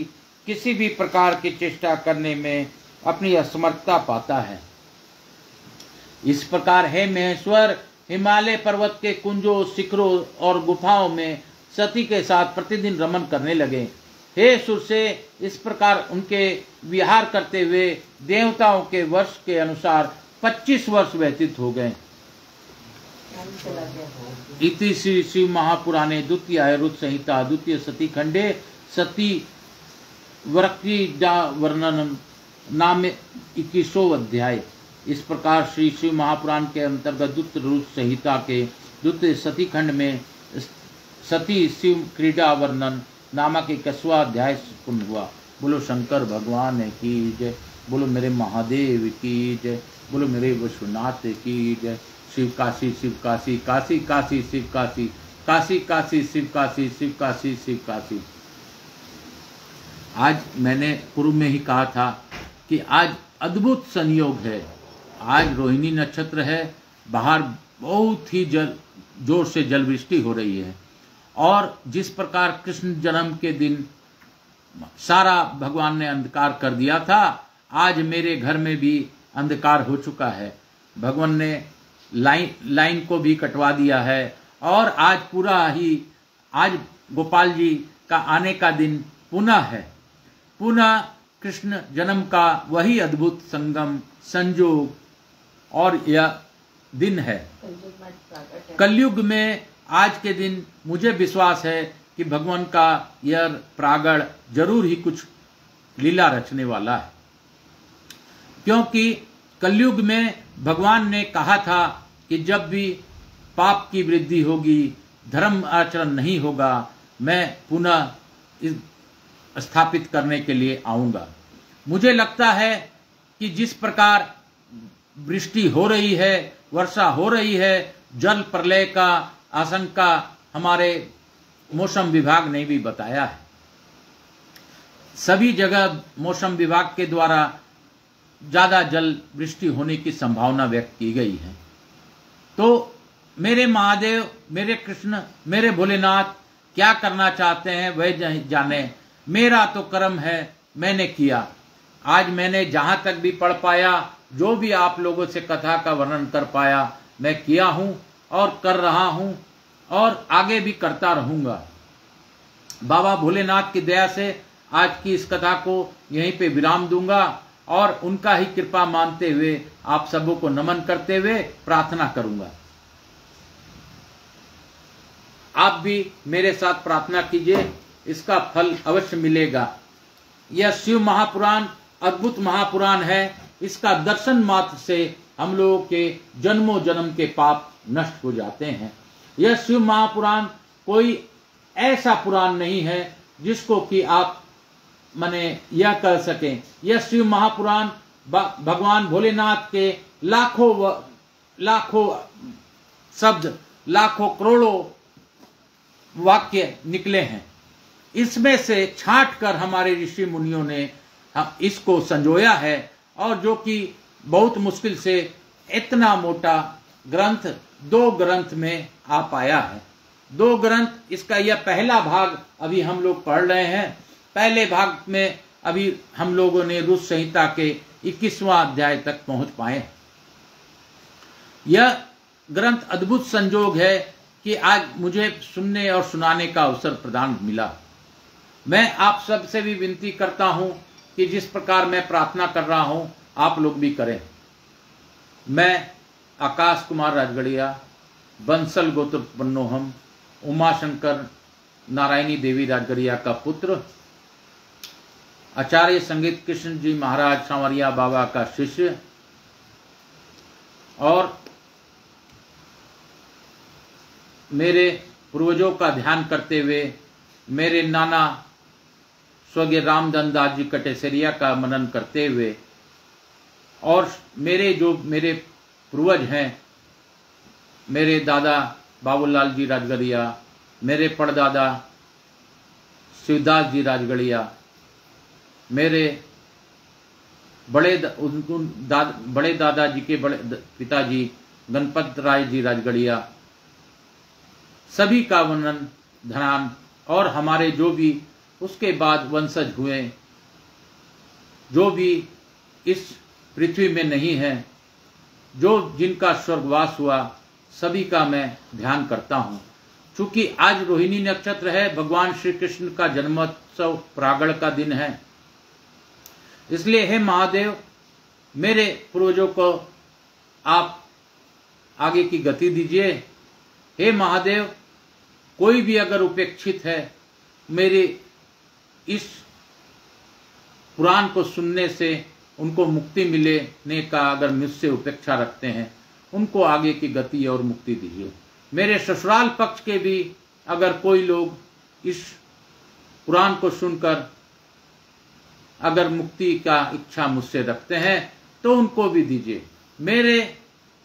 किसी भी प्रकार की चेष्टा करने में अपनी असमर्थता पाता है। इस प्रकार हे महेश्वर हिमालय पर्वत के कुंजों, शिखरों और गुफाओं में सती के साथ प्रतिदिन रमन करने लगे। हे सुर से इस प्रकार उनके विहार करते हुए देवताओं के वर्ष के अनुसार 25 वर्ष व्यतीत हो गए। इति श्री शिव महापुराणे द्वितीय रुद्र संहिता द्वितीय सती खंडे सती वृक्तिजा वर्णन नाम 21वां अध्याय। इस प्रकार श्री शिव महापुराण के अंतर्गत द्वितीय रुद्र संहिता के द्वितीय सती खंड में सती शिव क्रीड़ा वर्णन नामक 21वां अध्याय पूर्ण हुआ। बोलो शंकर भगवान की जय, बोलो मेरे महादेव की जय, बोलो मेरे विश्वनाथ की जय। शिव काशी शिव काशी, काशी काशी शिव काशी, काशी काशी शिव काशी, शिव काशी शिव काशी। आज मैंने पूर्व में ही कहा था कि आज अद्भुत संयोग है। आज रोहिणी नक्षत्र है, बाहर बहुत ही जोर से जलवृष्टि हो रही है। और जिस प्रकार कृष्ण जन्म के दिन सारा भगवान ने अंधकार कर दिया था, आज मेरे घर में भी अंधकार हो चुका है। भगवान ने लाइन को भी कटवा दिया है। और आज पूरा ही आज गोपाल जी का आने का दिन पुनः है। पुनः कृष्ण जन्म का वही अद्भुत संगम संजोग और यह दिन है। कलयुग में आज के दिन मुझे विश्वास है कि भगवान का यह प्रागड़ जरूर ही कुछ लीला रचने वाला है, क्योंकि कलयुग में भगवान ने कहा था कि जब भी पाप की वृद्धि होगी, धर्म आचरण नहीं होगा, मैं पुनः इस स्थापित करने के लिए आऊंगा। मुझे लगता है कि जिस प्रकार वृष्टि हो रही है, वर्षा हो रही है, जल प्रलय का आशंका हमारे मौसम विभाग ने भी बताया है। सभी जगह मौसम विभाग के द्वारा ज्यादा जल वृष्टि होने की संभावना व्यक्त की गई है। तो मेरे महादेव, मेरे कृष्ण, मेरे भोलेनाथ क्या करना चाहते हैं वह जाने। मेरा तो कर्म है, मैंने किया। आज मैंने जहां तक भी पढ़ पाया, जो भी आप लोगों से कथा का वर्णन कर पाया, मैं किया हूं और कर रहा हूं और आगे भी करता रहूंगा। बाबा भोलेनाथ की दया से आज की इस कथा को यहीं पे विराम दूंगा और उनका ही कृपा मानते हुए आप सबों को नमन करते हुए प्रार्थना करूंगा। आप भी मेरे साथ प्रार्थना कीजिए, इसका फल अवश्य मिलेगा। यह शिव महापुराण अद्भुत महापुराण है। इसका दर्शन मात्र से हम लोगों के जन्मों जन्म के पाप नष्ट हो जाते हैं। यह शिव महापुराण कोई ऐसा पुराण नहीं है जिसको कि आप माने यह कह सकें। यह शिव महापुराण भगवान भोलेनाथ के लाखों शब्द, लाखों करोड़ों वाक्य निकले हैं। इसमें से छांट कर हमारे ऋषि मुनियों ने इसको संजोया है और जो कि बहुत मुश्किल से इतना मोटा ग्रंथ 2 ग्रंथ में आ पाया है। 2 ग्रंथ, इसका यह पहला भाग अभी हम लोग पढ़ रहे हैं। पहले भाग में अभी हम लोगों ने रुद्र संहिता के 21वां अध्याय तक पहुंच पाए। यह ग्रंथ अद्भुत संजोग है कि आज मुझे सुनने और सुनाने का अवसर प्रदान मिला। मैं आप सबसे भी विनती करता हूं कि जिस प्रकार मैं प्रार्थना कर रहा हूं, आप लोग भी करें। मैं आकाश कुमार राजगढ़िया, बंसल गोत्रपन्नो हम, उमाशंकर नारायणी देवी राजगढ़िया का पुत्र, आचार्य संगीत कृष्ण जी महाराज सांवरिया बाबा का शिष्य और मेरे पूर्वजों का ध्यान करते हुए मेरे नाना स्वर्गीय रामधन दास जी कटेसरिया का मनन करते हुए और मेरे पूर्वज हैं, मेरे दादा बाबूलाल जी राजगढ़िया, मेरे परदादा शिवदास जी राजगढ़िया, मेरे बड़े दादाजी के बड़े पिताजी गणपत राय जी राजगढ़िया, सभी का वर्णन ध्यान और हमारे जो भी उसके बाद वंशज हुए, जो भी इस पृथ्वी में नहीं है, जो जिनका स्वर्गवास हुआ, सभी का मैं ध्यान करता हूँ। चूंकि आज रोहिणी नक्षत्र है, भगवान श्री कृष्ण का जन्मोत्सव प्रागड़ का दिन है, इसलिए हे महादेव, मेरे पूर्वजों को आप आगे की गति दीजिए। हे महादेव, कोई भी अगर उपेक्षित है, मेरे इस पुराण को सुनने से उनको मुक्ति मिलने का अगर मुझसे उपेक्षा रखते हैं, उनको आगे की गति और मुक्ति दीजिए। मेरे ससुराल पक्ष के भी अगर कोई लोग इस पुराण को सुनकर अगर मुक्ति का इच्छा मुझसे रखते हैं तो उनको भी दीजिए। मेरे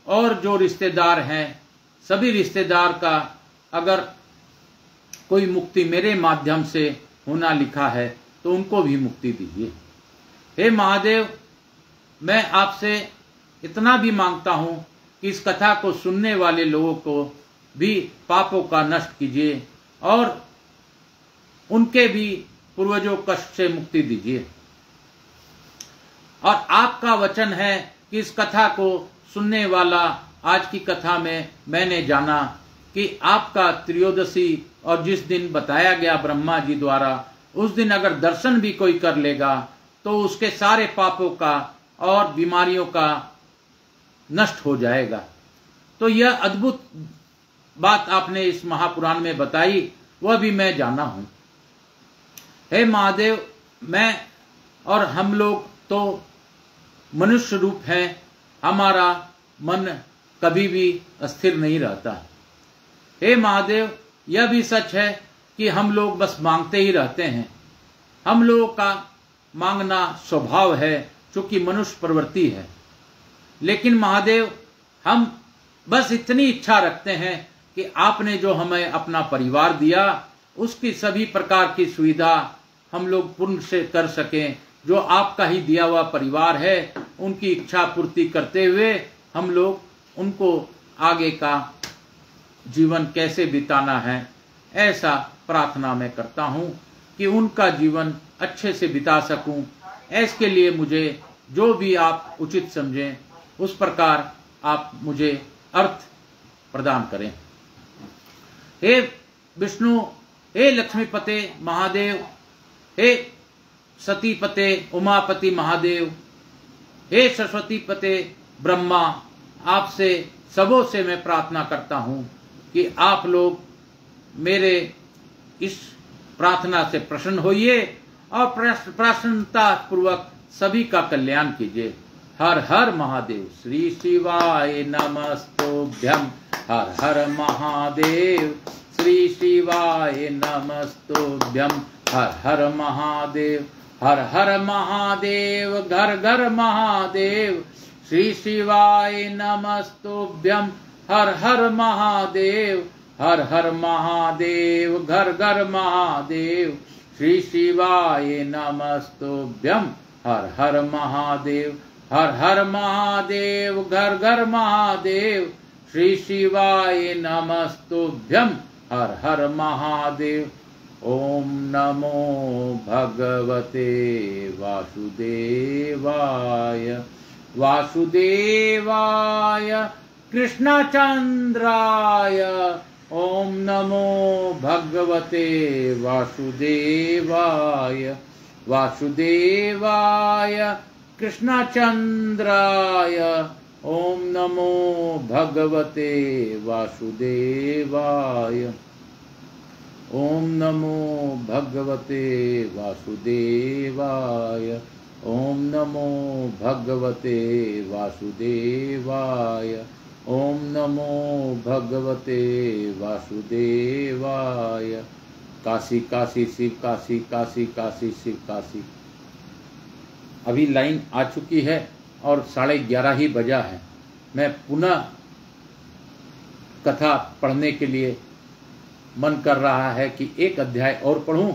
और जो रिश्तेदार हैं, सभी रिश्तेदार का अगर कोई मुक्ति मेरे माध्यम से होना लिखा है तो उनको भी मुक्ति दीजिए। हे महादेव, मैं आपसे इतना भी मांगता हूं कि इस कथा को सुनने वाले लोगों को भी पापों का नष्ट कीजिए और उनके भी पूर्वजों कष्ट से मुक्ति दीजिए। और आपका वचन है कि इस कथा को सुनने वाला, आज की कथा में मैंने जाना कि आपका त्रयोदशी और जिस दिन बताया गया ब्रह्मा जी द्वारा, उस दिन अगर दर्शन भी कोई कर लेगा तो उसके सारे पापों का और बीमारियों का नष्ट हो जाएगा। तो यह अद्भुत बात आपने इस महापुराण में बताई, वह भी मैं जाना हूं। हे महादेव, मैं और हम लोग तो मनुष्य रूप हैं, हमारा मन कभी भी अस्थिर नहीं रहता। हे महादेव, यह भी सच है कि हम लोग बस मांगते ही रहते हैं। हम लोगों का मांगना स्वभाव है, चूंकि मनुष्य प्रवृत्ति है। लेकिन महादेव, हम बस इतनी इच्छा रखते हैं कि आपने जो हमें अपना परिवार दिया, उसकी सभी प्रकार की सुविधा हम लोग पूर्ण से कर सकें। जो आपका ही दिया हुआ परिवार है, उनकी इच्छा पूर्ति करते हुए हम लोग उनको आगे का जीवन कैसे बिताना है, ऐसा प्रार्थना मैं करता हूं कि उनका जीवन अच्छे से बिता सकूं। इसके लिए मुझे जो भी आप उचित समझें, उस प्रकार आप मुझे अर्थ प्रदान करें। हे विष्णु, हे लक्ष्मीपते महादेव, हे सतीपते उमापति महादेव, हे सरस्वतीपते ब्रह्मा, आपसे सबों से मैं प्रार्थना करता हूं कि आप लोग मेरे इस प्रार्थना से प्रसन्न होइए और प्रसन्नता पूर्वक सभी का कल्याण कीजिए। हर हर महादेव। श्री शिवाय नमस्तुभ्यं। हर हर महादेव। श्री शिवाय नमस्तुभ्यं। हर हर महादेव। हर हर महादेव। घर घर महादेव। श्री शिवाय नमस्तुभ्यं। हर हर महादेव। हर हर महादेव। घर घर महादेव। श्री शिवाय नमस्तुभ्यं। हर हर महादेव। हर हर महादेव। घर घर महादेव। श्री शिवाय नमस्तुभ्यं। हर हर महादेव। ओम नमो भगवते वासुदेवाय। वासुदेवाय कृष्णचंद्राय। ओम नमो भगवते वासुदेवाय। वासुदेवाय कृष्णचंद्राय। ओम नमो भगवते वासुदेवाय। ओम नमो भगवते वासुदेवाय। ओम नमो भगवते वासुदेवाय। ओम नमो भगवते वासुदेवाय। काशी काशी शिव काशी, काशी काशी शिव काशी। अभी लाइन आ चुकी है और 11:30 ही बजा है। मैं पुनः कथा पढ़ने के लिए मन कर रहा है कि एक अध्याय और पढ़ूं,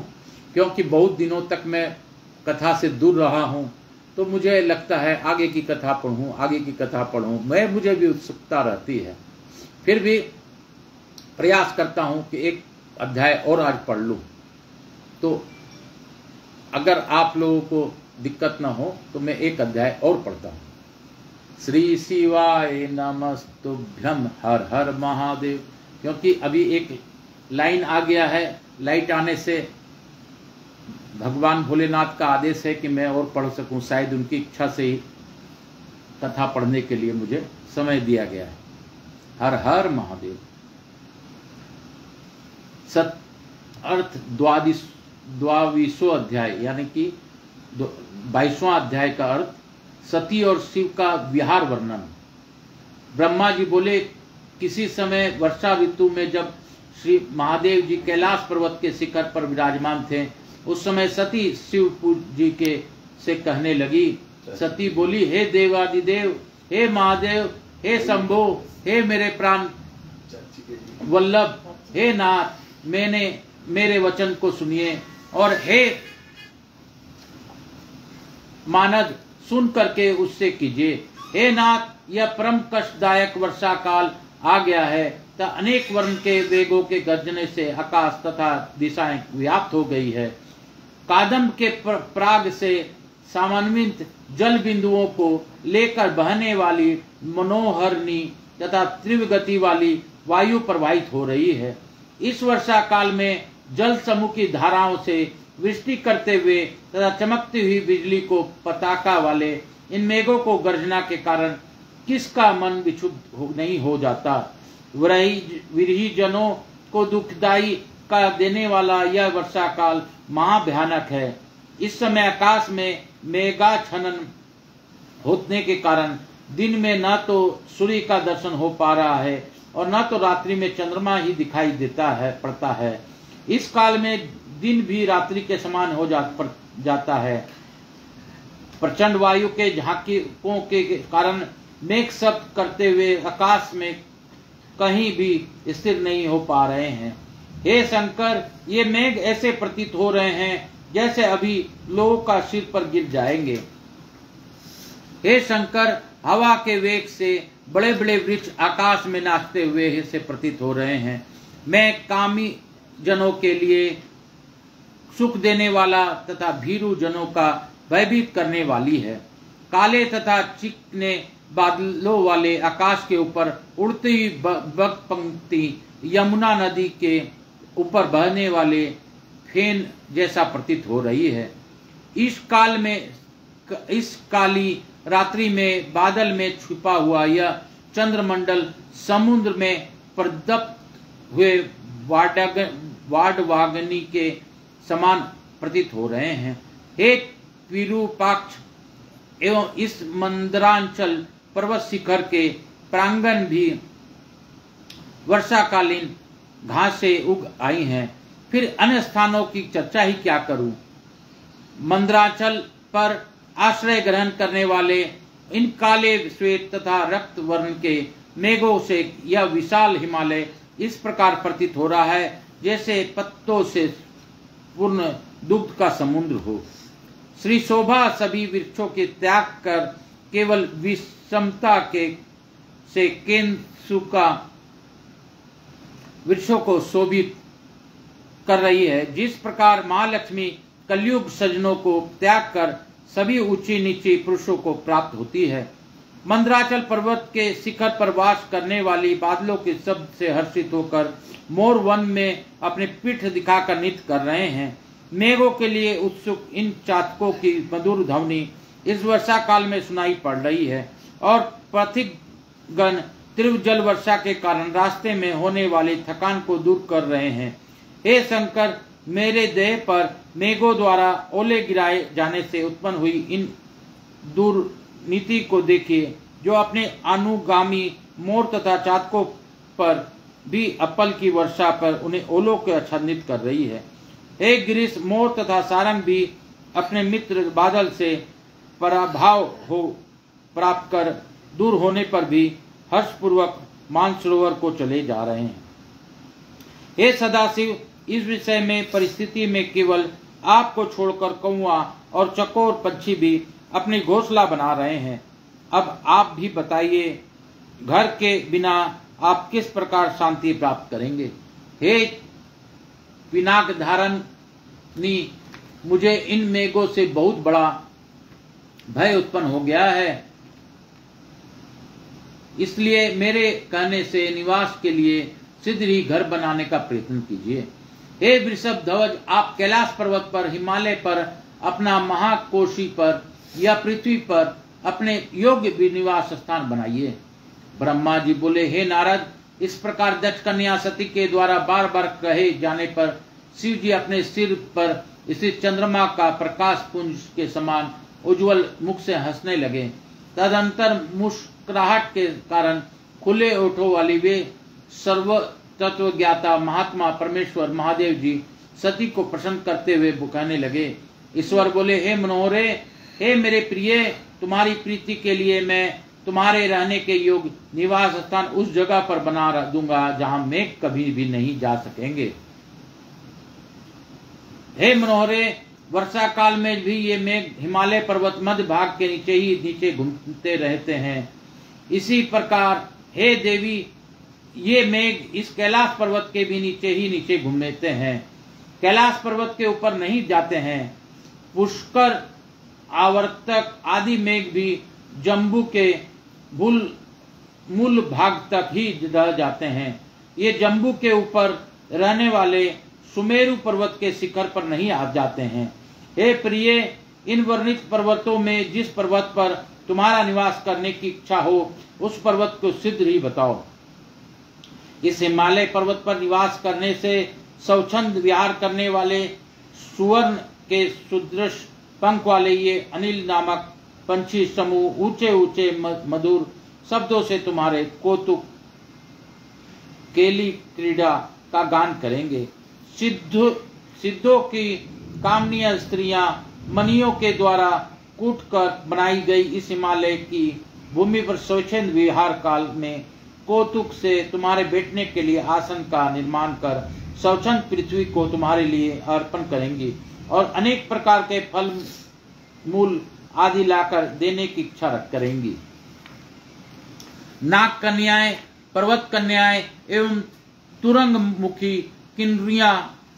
क्योंकि बहुत दिनों तक मैं कथा से दूर रहा हूं, तो मुझे लगता है आगे की कथा पढ़ूं, आगे की कथा पढ़ूं। मुझे भी उत्सुकता रहती है। फिर भी प्रयास करता हूं कि एक अध्याय और आज पढ़ लूं। तो अगर आप लोगों को दिक्कत न हो तो मैं एक अध्याय और पढ़ता हूं। श्री शिवाय नमस्तुभ्यं। हर हर महादेव। क्योंकि अभी एक लाइन आ गया है, लाइट आने से भगवान भोलेनाथ का आदेश है कि मैं और पढ़ सकूं। शायद उनकी इच्छा से ही कथा पढ़ने के लिए मुझे समय दिया गया है। हर हर महादेव। सत अर्थ 22वां अध्याय, यानी कि 22वां अध्याय का अर्थ सती और शिव का विहार वर्णन। ब्रह्मा जी बोले, किसी समय वर्षा ऋतु में जब श्री महादेव जी कैलाश पर्वत के शिखर पर विराजमान थे, उस समय सती शिव जी के से कहने लगी। सती बोली, हे देवादिदेव, हे महादेव, हे शंभो, हे मेरे प्राण वल्लभ, हे नाथ, मेरे वचन को सुनिए और हे मानद सुन करके उससे कीजिए। हे नाथ, यह परम कष्टदायक वर्षा काल आ गया है। तथा अनेक वर्ण के वेगों के गर्जने से आकाश तथा दिशाएं व्याप्त हो गई है। कादम्ब के प्राग से समन्वित जल बिंदुओं को लेकर बहने वाली मनोहरणी तथा तीव्र गति वाली वायु प्रवाहित हो रही है। इस वर्षा काल में जल समूह की धाराओं से वृष्टि करते हुए तथा चमकती हुई बिजली को पताका वाले इन मेघों को गर्जना के कारण किसका मन विक्षुब्ध नहीं हो जाता। विरही जनों को दुखदाई का देने वाला यह वर्षा काल महाभयानक है। इस समय आकाश में मेघाच्छन्न होने के कारण दिन में न तो सूर्य का दर्शन हो पा रहा है और न तो रात्रि में चंद्रमा ही दिखाई पड़ता है। इस काल में दिन भी रात्रि के समान हो जाता है। प्रचंड वायु के झांकों के कारण मेघ शब्द करते हुए आकाश में कहीं भी स्थिर नहीं हो पा रहे हैं। हे शंकर, ये मेघ ऐसे प्रतीत हो रहे हैं जैसे अभी लोगों का सिर पर गिर जाएंगे। हे शंकर, हवा के वेग से बड़े बड़े वृक्ष आकाश में नाचते हुए ऐसे प्रतीत हो रहे हैं। मैं कामी जनों के लिए सुख देने वाला तथा भीरू जनों का भयभीत करने वाली है। काले तथा चिकने बादलों वाले आकाश के ऊपर उड़ती हुई बग पंक्ति यमुना नदी के ऊपर बहने वाले फेन जैसा प्रतीत हो रही है। इस काली रात्रि में बादल में छुपा हुआ यह चंद्रमंडल समुद्र में प्रदप्त हुए वाडवाग्नि के समान प्रतीत हो रहे हैं। हे विरूपाक्ष, एवं इस मंदरांचल पर्वत शिखर के प्रांगण भी वर्षाकालीन घासें उग आई हैं। फिर अन्य स्थानों की चर्चा ही क्या करूं। मंदरांचल पर आश्रय ग्रहण करने वाले इन काले श्वेत तथा रक्त वर्ण के मेघों से यह विशाल हिमालय इस प्रकार प्रतीत हो रहा है जैसे पत्तों से पूर्ण दुग्ध का समुद्र हो। श्री शोभा सभी वृक्षों के त्याग कर केवल विषमता के से केंसुका वृक्षों को शोभित कर रही है। जिस प्रकार महालक्ष्मी कलयुग सजनों को त्याग कर सभी ऊंची नीची पुरुषों को प्राप्त होती है। मंदराचल पर्वत के शिखर पर वास करने वाली बादलों के शब्द से हर्षित होकर मोर वन में अपने पीठ दिखाकर नृत्य कर रहे हैं। मेघों के लिए उत्सुक इन चातकों की मधुर ध्वनि इस वर्षा काल में सुनाई पड़ रही है और पथिकगण तीव्र जल वर्षा के कारण रास्ते में होने वाली थकान को दूर कर रहे हैं। हे शंकर, मेरे देह पर मेघों द्वारा ओले गिराए जाने से उत्पन्न हुई इन दुर्नीति को देखिए, जो अपने अनुगामी मोर तथा चातकों पर भी अपल की वर्षा पर उन्हें ओलों के आच्छादित कर रही है। हे गिरीश, मोर तथा सारंग भी अपने मित्र बादल से पराभाव हो प्राप्त कर दूर होने पर भी हर्षपूर्वक मानसरोवर को चले जा रहे हैं। हे सदाशिव, इस विषय में परिस्थिति में केवल आपको छोड़कर कौआ और चकोर पक्षी भी अपनी घोंसला बना रहे हैं। अब आप भी बताइए, घर के बिना आप किस प्रकार शांति प्राप्त करेंगे। हे पिनाक धारणी, मुझे इन मेघों से बहुत बड़ा भय उत्पन्न हो गया है, इसलिए मेरे कहने से निवास के लिए शीघ्र ही घर बनाने का प्रयत्न कीजिए। हे वृषभ ध्वज, आप कैलाश पर्वत पर, हिमालय पर, अपना महाकोशी पर या पृथ्वी पर अपने योग्य निवास स्थान बनाइए। ब्रह्मा जी बोले, हे नारद, इस प्रकार दक्ष कन्या सती के द्वारा बार बार कहे जाने पर शिव जी अपने सिर पर स्थित चंद्रमा का प्रकाश पुंज के समान उज्जवल मुख से हंसने लगे। तदंतर मुस्कुराहट के कारण खुले ओठों वाली वे सर्व तत्व ज्ञाता महात्मा परमेश्वर महादेव जी सती को प्रसन्न करते हुए कहने लगे। ईश्वर बोले, हे मनोहरे, हे मेरे प्रिय, तुम्हारी प्रीति के लिए मैं तुम्हारे रहने के योग्य निवास स्थान उस जगह पर बना दूंगा जहां मेघ कभी भी नहीं जा सकेंगे। हे मनोहरे, वर्षा काल में भी ये मेघ हिमालय पर्वत मध्य भाग के नीचे ही नीचे घूमते रहते हैं। इसी प्रकार हे देवी, ये मेघ इस कैलाश पर्वत के भी नीचे ही नीचे घूमते हैं, कैलाश पर्वत के ऊपर नहीं जाते हैं। पुष्कर, आवर्तक आदि मेघ भी जम्बू के भूल मूल भाग तक ही रह जाते हैं। ये जम्बू के ऊपर रहने वाले सुमेरु पर्वत के शिखर पर नहीं आ जाते हैं। हे प्रिय, इन वर्णित पर्वतों में जिस पर्वत पर तुम्हारा निवास करने की इच्छा हो उस पर्वत को शीघ्र ही बताओ। इस हिमालय पर्वत पर निवास करने से स्वच्छंद विहार करने वाले सुवर्ण के सुदृश पंख वाले ये अनिल नामक पंछी समूह ऊंचे ऊंचे मधुर शब्दों से तुम्हारे कौतुक केली क्रीड़ा का गान करेंगे। सिद्धों की कामनीय स्त्रियां मनियों के द्वारा कूट कर बनाई गई इस हिमालय की भूमि पर स्वच्छंद विहार काल में कौतुक से तुम्हारे बैठने के लिए आसन का निर्माण कर स्वच्छंद पृथ्वी को तुम्हारे लिए अर्पण करेंगी और अनेक प्रकार के फल मूल आदि लाकर देने की इच्छा करेंगी। नाग कन्याएं, पर्वत कन्याएं एवं तुरंग मुखी किन्नरियां,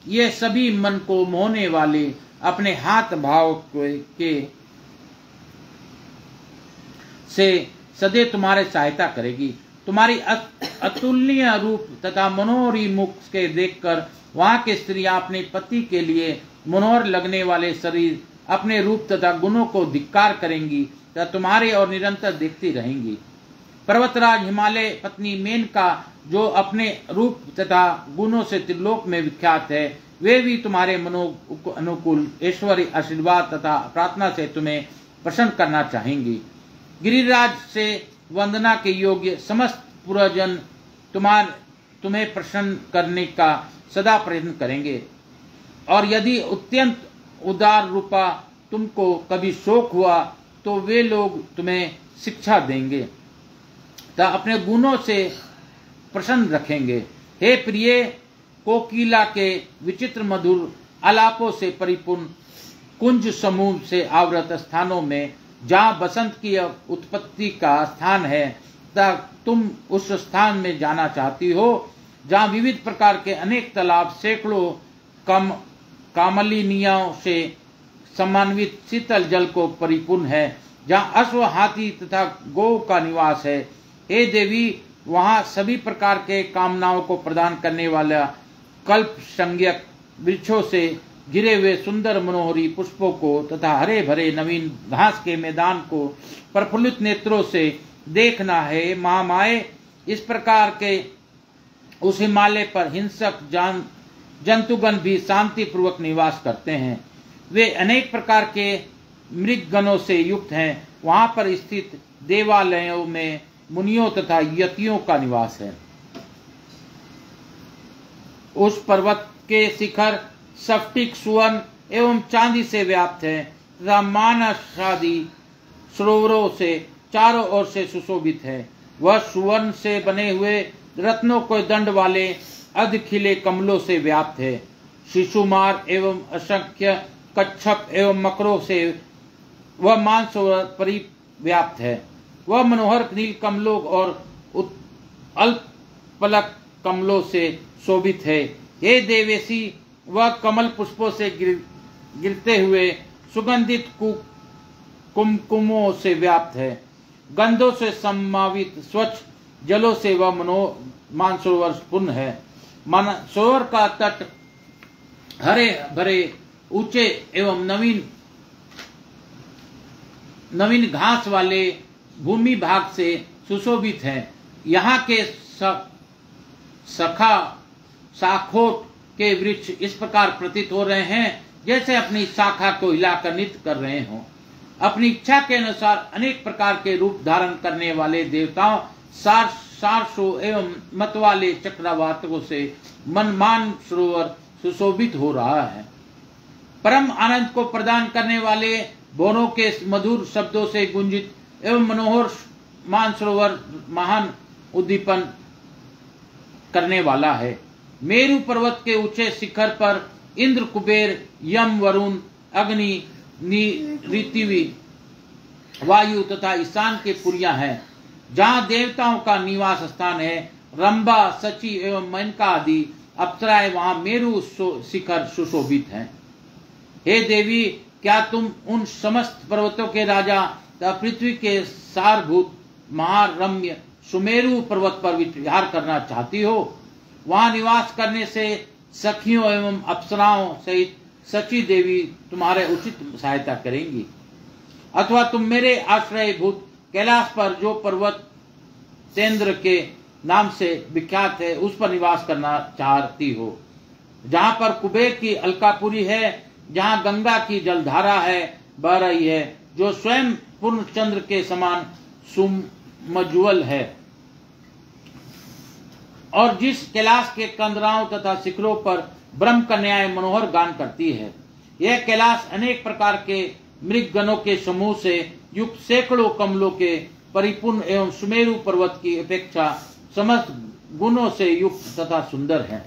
ये सभी मन को मोहने वाले अपने हाथ भाव के से सदैव तुम्हारे सहायता करेगी। तुम्हारी अतुलनीय रूप तथा मनोहरी मुख के देखकर वहां के स्त्रियां अपने पति के लिए मनोहर लगने वाले शरीर, अपने रूप तथा गुणों को धिक्कार करेंगी तथा तुम्हारे और निरंतर देखती रहेंगी। पर्वतराज हिमालय पत्नी मेनका, जो अपने रूप तथा गुणों से त्रिलोक में विख्यात है, वे भी तुम्हारे मनो अनुकूल ऐश्वर्य आशीर्वाद तथा प्रार्थना से तुम्हें प्रसन्न करना चाहेंगी। गिरिराज से वंदना के योग्य समस्त पुरजन तुम्हें प्रसन्न करने का सदा प्रयत्न करेंगे और यदि अत्यंत उदार रूपा तुमको कभी शोक हुआ तो वे लोग तुम्हें शिक्षा देंगे तथा अपने गुणों से प्रसन्न रखेंगे। हे प्रिय, कोकिला के विचित्र मधुर आलापों से परिपूर्ण कुंज समूह से आवृत स्थानों में जहाँ बसंत की उत्पत्ति का स्थान है, तुम उस स्थान में जाना चाहती हो जहाँ विविध प्रकार के अनेक तालाब सैकड़ों कामलिनियों से समन्वित शीतल जल को परिपूर्ण है, जहाँ अश्व, हाथी तथा गौ का निवास है। हे देवी, वहाँ सभी प्रकार के कामनाओं को प्रदान करने वाला कल्प संज्ञक वृक्षों से घिरे हुए सुंदर मनोहरी पुष्पों को तथा हरे भरे नवीन घास के मैदान को प्रफुल्लित नेत्रों से देखना है। महामाए, इस प्रकार के उस हिमालय पर हिंसक जंतुगण भी शांति पूर्वक निवास करते हैं। वे अनेक प्रकार के मृगगणों से युक्त हैं। वहां पर स्थित देवालयों में मुनियों तथा यतियों का निवास है। उस पर्वत के शिखर स्फटिक, सुवर्ण एवं चांदी से व्याप्त है तथा मानसादि सरोवरों से चारों ओर से सुशोभित है। वह सुवर्ण से बने हुए रत्नों के दंड वाले अर्धखिले कमलों से व्याप्त है। शिशुमार एवं असंख्य कच्छप एवं मकरों से वह मानसरोवर परिव्याप्त है। वह मनोहर नील कमलों और अल्पलक कमलों से शोभित है। हे देवेशी, वह कमल पुष्पों से गिरते हुए सुगंधित कुमकुमों से व्याप्त है। गंधों से समावित स्वच्छ जलों से वह मानसरोवर पूर्ण है। मानसरोवर का तट हरे भरे ऊंचे एवं नवीन घास वाले भूमि भाग से सुशोभित है। यहाँ के शाखों के वृक्ष इस प्रकार प्रतीत हो रहे हैं जैसे अपनी शाखा को हिलाकर नृत्य कर रहे हों। अपनी इच्छा के अनुसार अनेक प्रकार के रूप धारण करने वाले देवताओं, सारसों एवं मत वाले चक्रवातों से मनमान सरोवर सुशोभित हो रहा है। परम आनंद को प्रदान करने वाले बोरों के मधुर शब्दों से गुंजित एवं मनोहर मानसरोवर महान उद्दीपन करने वाला है। मेरु पर्वत के ऊंचे शिखर पर इंद्र, कुबेर, यम, वरुण, अग्नि, ऋतिवी, वायु तथा ईशान के पुरियां हैं। जहाँ देवताओं का निवास स्थान है, रंभा, सची एवं मेनका आदि अप्सराएं वहां मेरु शिखर सुशोभित हैं। हे देवी, क्या तुम उन समस्त पर्वतों के राजा तथा पृथ्वी के सारभूत महारम्य सुमेरु पर्वत पर विहार करना चाहती हो, वहां निवास करने से सखियों एवं अप्सराओं सहित सची देवी तुम्हारे उचित सहायता करेंगी। अथवा तुम मेरे आश्रयभूत कैलाश पर जो पर्वत तेंद्र के नाम से विख्यात है उस पर निवास करना चाहती हो, जहां पर कुबेर की अलकापुरी है, जहां गंगा की जलधारा है बह रही है, जो स्वयं पूर्ण चंद्र के समान सुमज्वल है, और जिस कैलाश के कंदराओं तथा शिखरों पर ब्रह्म कन्याएं मनोहर गान करती है। यह कैलाश अनेक प्रकार के मृग गणों के समूह से युक्त सैकड़ों कमलों के परिपूर्ण एवं सुमेरु पर्वत की अपेक्षा समस्त गुणों से युक्त तथा सुंदर है।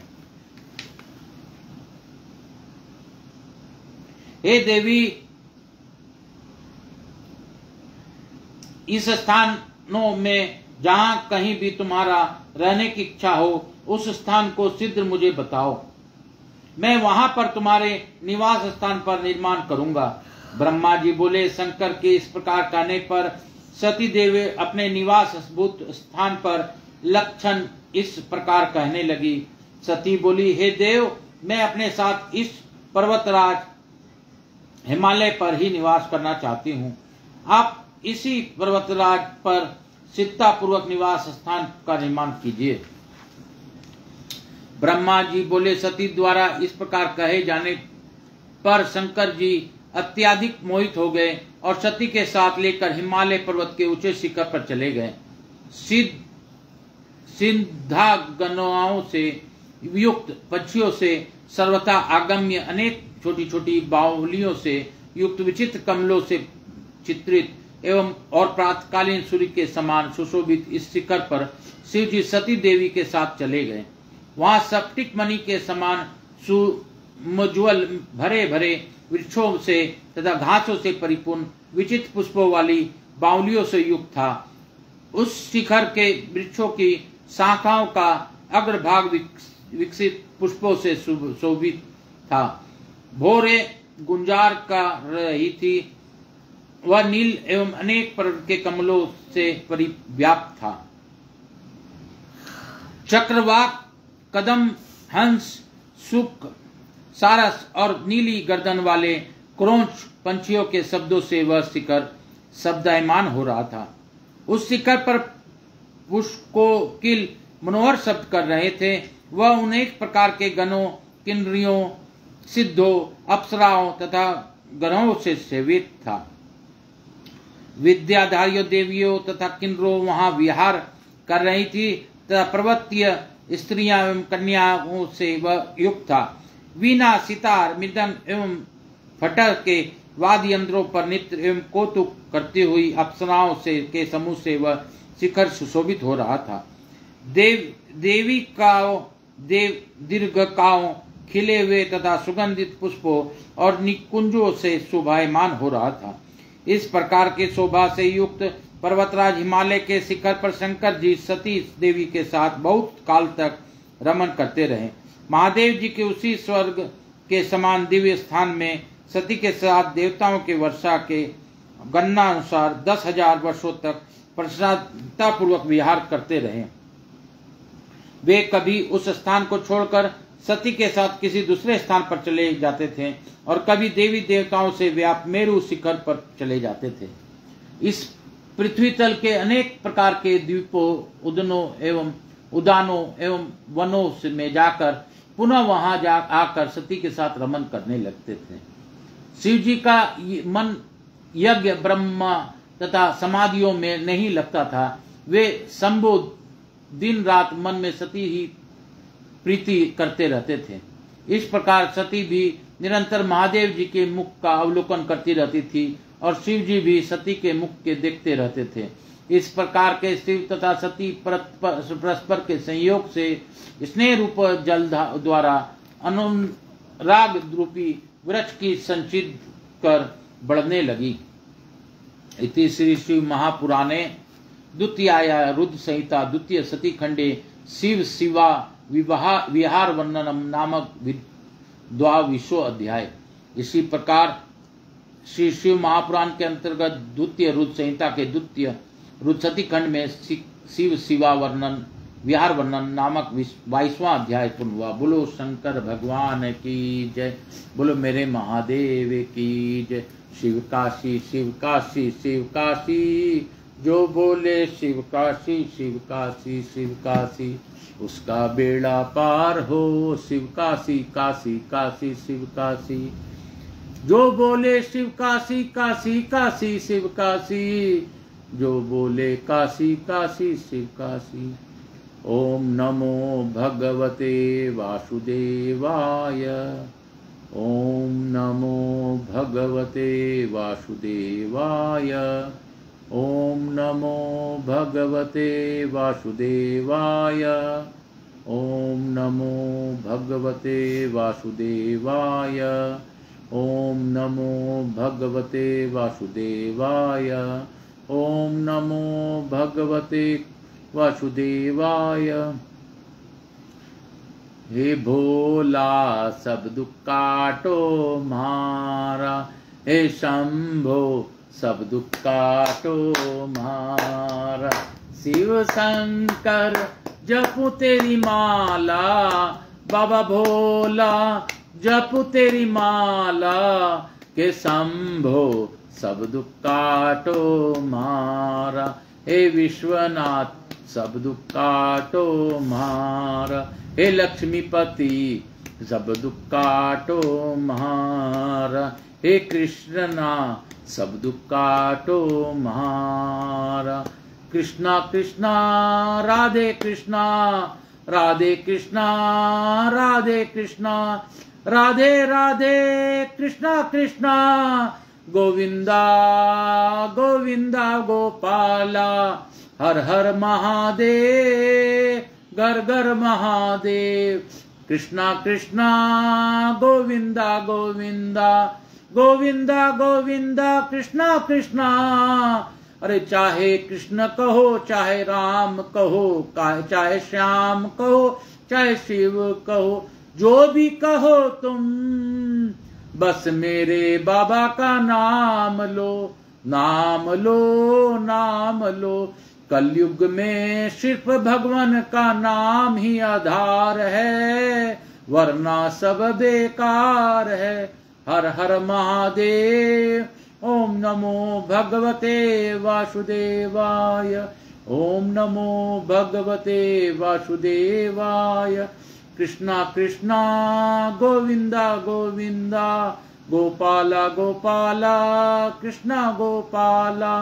हे देवी, इस स्थानों में जहां कहीं भी तुम्हारा रहने की इच्छा हो, उस स्थान को शीघ्र मुझे बताओ। मैं वहां पर तुम्हारे निवास स्थान पर निर्माण करूंगा। ब्रह्मा जी बोले, शंकर के इस प्रकार कहने पर सती देवी अपने निवास भूत स्थान पर लक्षण इस प्रकार कहने लगी। सती बोली, हे देव, मैं अपने साथ इस पर्वतराज हिमालय पर ही निवास करना चाहती हूँ। आप इसी पर्वतराज पर सिद्धता पूर्वक निवास स्थान का निर्माण कीजिए। ब्रह्मा जी बोले, सती द्वारा इस प्रकार कहे जाने पर शंकर जी अत्यधिक मोहित हो गए और सती के साथ लेकर हिमालय पर्वत के ऊंचे शिखर पर चले गए। सिद्धागणों से युक्त पक्षियों से सर्वथा आगम्य अनेक छोटी छोटी बावलियों से युक्त विचित्र कमलों से चित्रित एवं और प्रातकालीन सूर्य के समान सुशोभित इस शिखर पर शिव जी सती देवी के साथ चले गए। वहां स्फटिक मणि के समान सुमज्वल भरे भरे वृक्षों से तथा घासों से परिपूर्ण विचित्र पुष्पों वाली बावलियों से युक्त था। उस शिखर के वृक्षों की शाखाओं का अग्रभाग विकसित पुष्पों से शोभित था। भोरे गुंजार कर रही थी। वह नील एवं अनेक प्रकार के कमलों से परिव्याप्त था। चक्रवाक, कदम, हंस, सुक, सारस और नीली गर्दन वाले क्रोंच पंछियों के शब्दों से वह शिखर शब्दायमान हो रहा था। उस शिखर पर पुष्पकोकिल मनोहर शब्द कर रहे थे। वह अनेक प्रकार के गणों, किन्नरियों, सिद्धों, अप्सराओं तथा ग्रहों से सेवित था। विद्याधारियों देवियों तथा किन्नरों वहां विहार कर रही थी तथा पर्वतीय स्त्रियां एवं कन्याओं से वह युक्त था। वीणा, सितार, मृदंग एवं फटक के वाद्य यंत्रों पर नृत्य एवं कौतुक करती हुई अप्सराओं से के समूह से वह शिखर सुशोभित हो रहा था। देविकाओं, दीर्घकाओं, खिले हुए तथा सुगंधित पुष्पों और निकुंजों से शोभायमान हो रहा था। इस प्रकार के शोभा से युक्त पर्वतराज हिमालय के शिखर पर शंकर जी सती देवी के साथ बहुत काल तक रमन करते रहे। महादेव जी के उसी स्वर्ग के समान दिव्य स्थान में सती के साथ देवताओं के वर्षा के गणना अनुसार 10,000 वर्षों तक प्रसन्नता पूर्वक विहार करते रहे। वे कभी उस स्थान को छोड़कर सती के साथ किसी दूसरे स्थान पर चले जाते थे और कभी देवी देवताओं से व्याप्त मेरु शिखर पर चले जाते थे। इस पृथ्वी तल के अनेक प्रकार के द्वीपों, उद्यानों एवं वनों में जाकर पुनः वहां आकर सती के साथ रमन करने लगते थे। शिव जी का मन यज्ञ, ब्रह्मा तथा समाधियों में नहीं लगता था। वे शंभु दिन रात मन में सती ही प्रीति करते रहते थे। इस प्रकार सती भी निरंतर महादेव जी के मुख का अवलोकन करती रहती थी और शिव जी भी सती के मुख के देखते रहते थे। इस प्रकार के शिव तथा सती परस्पर के संयोग से स्नेह रूप जल द्वारा अनुराग रूपी वृक्ष की संचित कर बढ़ने लगी। इति श्री शिव महापुराणे द्वितीया रुद्र संहिता द्वितीय सती खंडे शिव शिवा विहार वर्णनम नामक 22वां अध्याय। इसी प्रकार श्री शिव महापुराण के अंतर्गत द्वितीय रुद्र संहिता के द्वितीय रुद्र सती खंड में शिव शिवा वर्णन विहार वर्णन नामक 22वां अध्याय पूर्ण हुआ। बोलो शंकर भगवान की जय, बोलो मेरे महादेव की जय। शिव काशी शिव काशी शिव काशी, जो बोले शिव काशी शिव काशी शिव काशी, उसका बेड़ा पार हो। शिव काशी काशी काशी शिव काशी, जो बोले शिव काशी काशी काशी शिव काशी, जो बोले काशी काशी शिव काशी। ओम नमो भगवते वासुदेवाय, ओम नमो भगवते वासुदेवाय, ओम नमो भगवते वासुदेवाय, ओम नमो भगवते वासुदेवाय, ओम नमो भगवते वासुदेवाय, ओम नमो भगवते वासुदेवाय। हे भोला सब दुख काटो मारा, हे शंभो सब दुख काटो मारा। शिव शंकर जपू तेरी माला, बाबा भोला जपू तेरी माला, के शंभो सब दुख काटो मारा। हे विश्वनाथ सब दुख काटो मारा, हे लक्ष्मीपति सब दुख काटो मारा, हे कृष्णना सब दुख काटो मारा। कृष्णा कृष्णा राधे कृष्णा, राधे कृष्णा राधे कृष्णा, राधे राधे कृष्णा कृष्णा, गोविंदा गोविंदा गोपाला। हर हर महादेव घर घर महादेव, कृष्णा कृष्णा गोविंदा गोविंदा, गोविंदा गोविंदा कृष्णा कृष्णा। अरे चाहे कृष्ण कहो चाहे राम कहो, चाहे श्याम कहो चाहे शिव कहो, जो भी कहो तुम, बस मेरे बाबा का नाम लो, नाम लो नाम लो। कलयुग में सिर्फ भगवान का नाम ही आधार है, वरना सब बेकार है। हर हर महादेव। ओम नमो भगवते वासुदेवाय, ओम नमो भगवते वासुदेवाय। कृष्णा कृष्णा गोविंदा गोविंदा, गोपाला गोपाला कृष्णा गोपाला।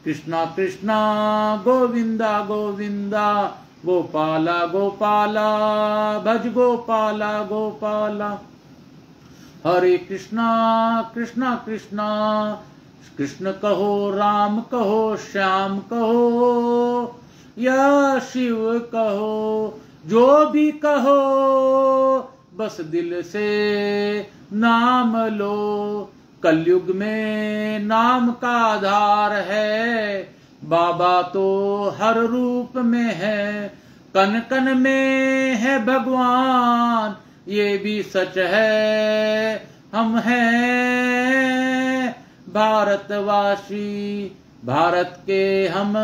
कृष्णा कृष्णा गोविंदा गोविंदा, गोपाला गोपाला भज गोपाला गोपाला। हरे कृष्णा कृष्णा कृष्णा कृष्ण कहो, राम कहो, श्याम कहो या शिव कहो, जो भी कहो बस दिल से नाम लो। कलयुग में नाम का आधार है, बाबा तो हर रूप में है, कन कन में है भगवान, ये भी सच है। हम हैं भारतवासी, भारत के हम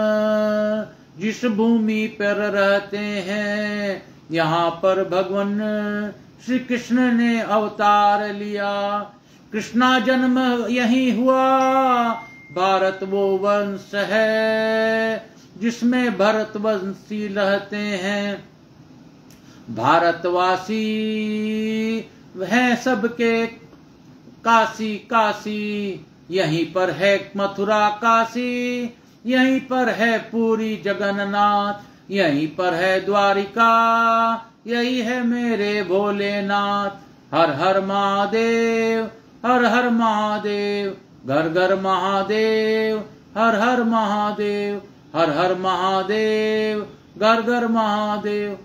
जिस भूमि पर रहते हैं, यहाँ पर भगवान श्री कृष्ण ने अवतार लिया। कृष्णा जन्म यही हुआ, भारत वो वंश है जिसमें भरतवंशी रहते हैं। भारतवासी हैं सबके काशी काशी, यहीं पर है मथुरा काशी, यहीं पर है पूरी जगन्नाथ, यहीं पर है द्वारिका, यही है मेरे भोलेनाथ। हर हर महादेव, हर हर महादेव, घर घर महादेव, हर हर महादेव, हर हर महादेव, घर घर महादेव।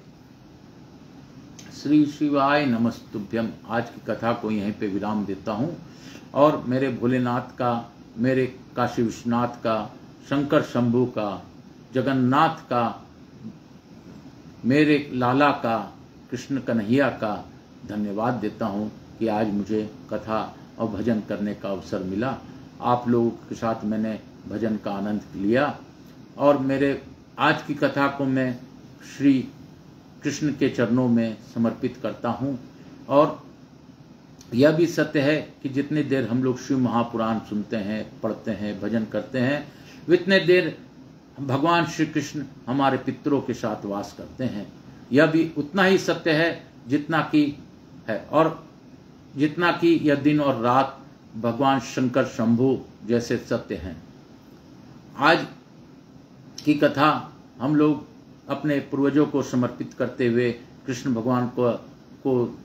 श्री शिवाय नमस्तुभ्यम। आज की कथा को यहीं पे विराम देता हूँ और मेरे भोलेनाथ का, मेरे काशी विश्वनाथ का, शंकर शंभू का, जगन्नाथ का, मेरे लाला का, कृष्ण कन्हैया का धन्यवाद देता हूँ कि आज मुझे कथा और भजन करने का अवसर मिला। आप लोगों के साथ मैंने भजन का आनंद लिया और मेरे आज की कथा को मैं श्री कृष्ण के चरणों में समर्पित करता हूँ। और यह भी सत्य है कि जितनी देर हम लोग शिव महापुराण सुनते हैं, पढ़ते हैं, भजन करते हैं, उतने देर भगवान श्री कृष्ण हमारे पितरों के साथ वास करते हैं। यह भी उतना ही सत्य है जितना कि है, और जितना कि यह दिन और रात भगवान शंकर शंभु जैसे सत्य हैं। आज की कथा हम लोग अपने पूर्वजों को समर्पित करते हुए, कृष्ण भगवान को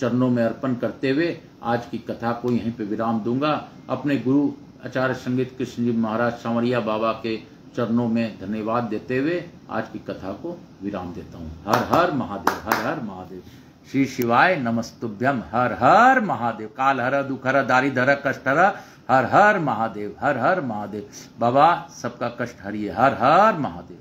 चरणों में अर्पण करते हुए आज की कथा को यहीं पे विराम दूंगा। अपने गुरु आचार्य संगीत कृष्ण जी महाराज सांवरिया बाबा के चरणों में धन्यवाद देते हुए आज की कथा को विराम देता हूँ। हर हर महादेव, हर हर महादेव। श्री शिवाय नमस्तुभ्यम। हर हर महादेव। काल हर, दुख हर, दारिद्र हर, कष्ट हर। हर हर महादेव, हर हर महादेव। बाबा सबका कष्ट हरिए। हर हर महादेव।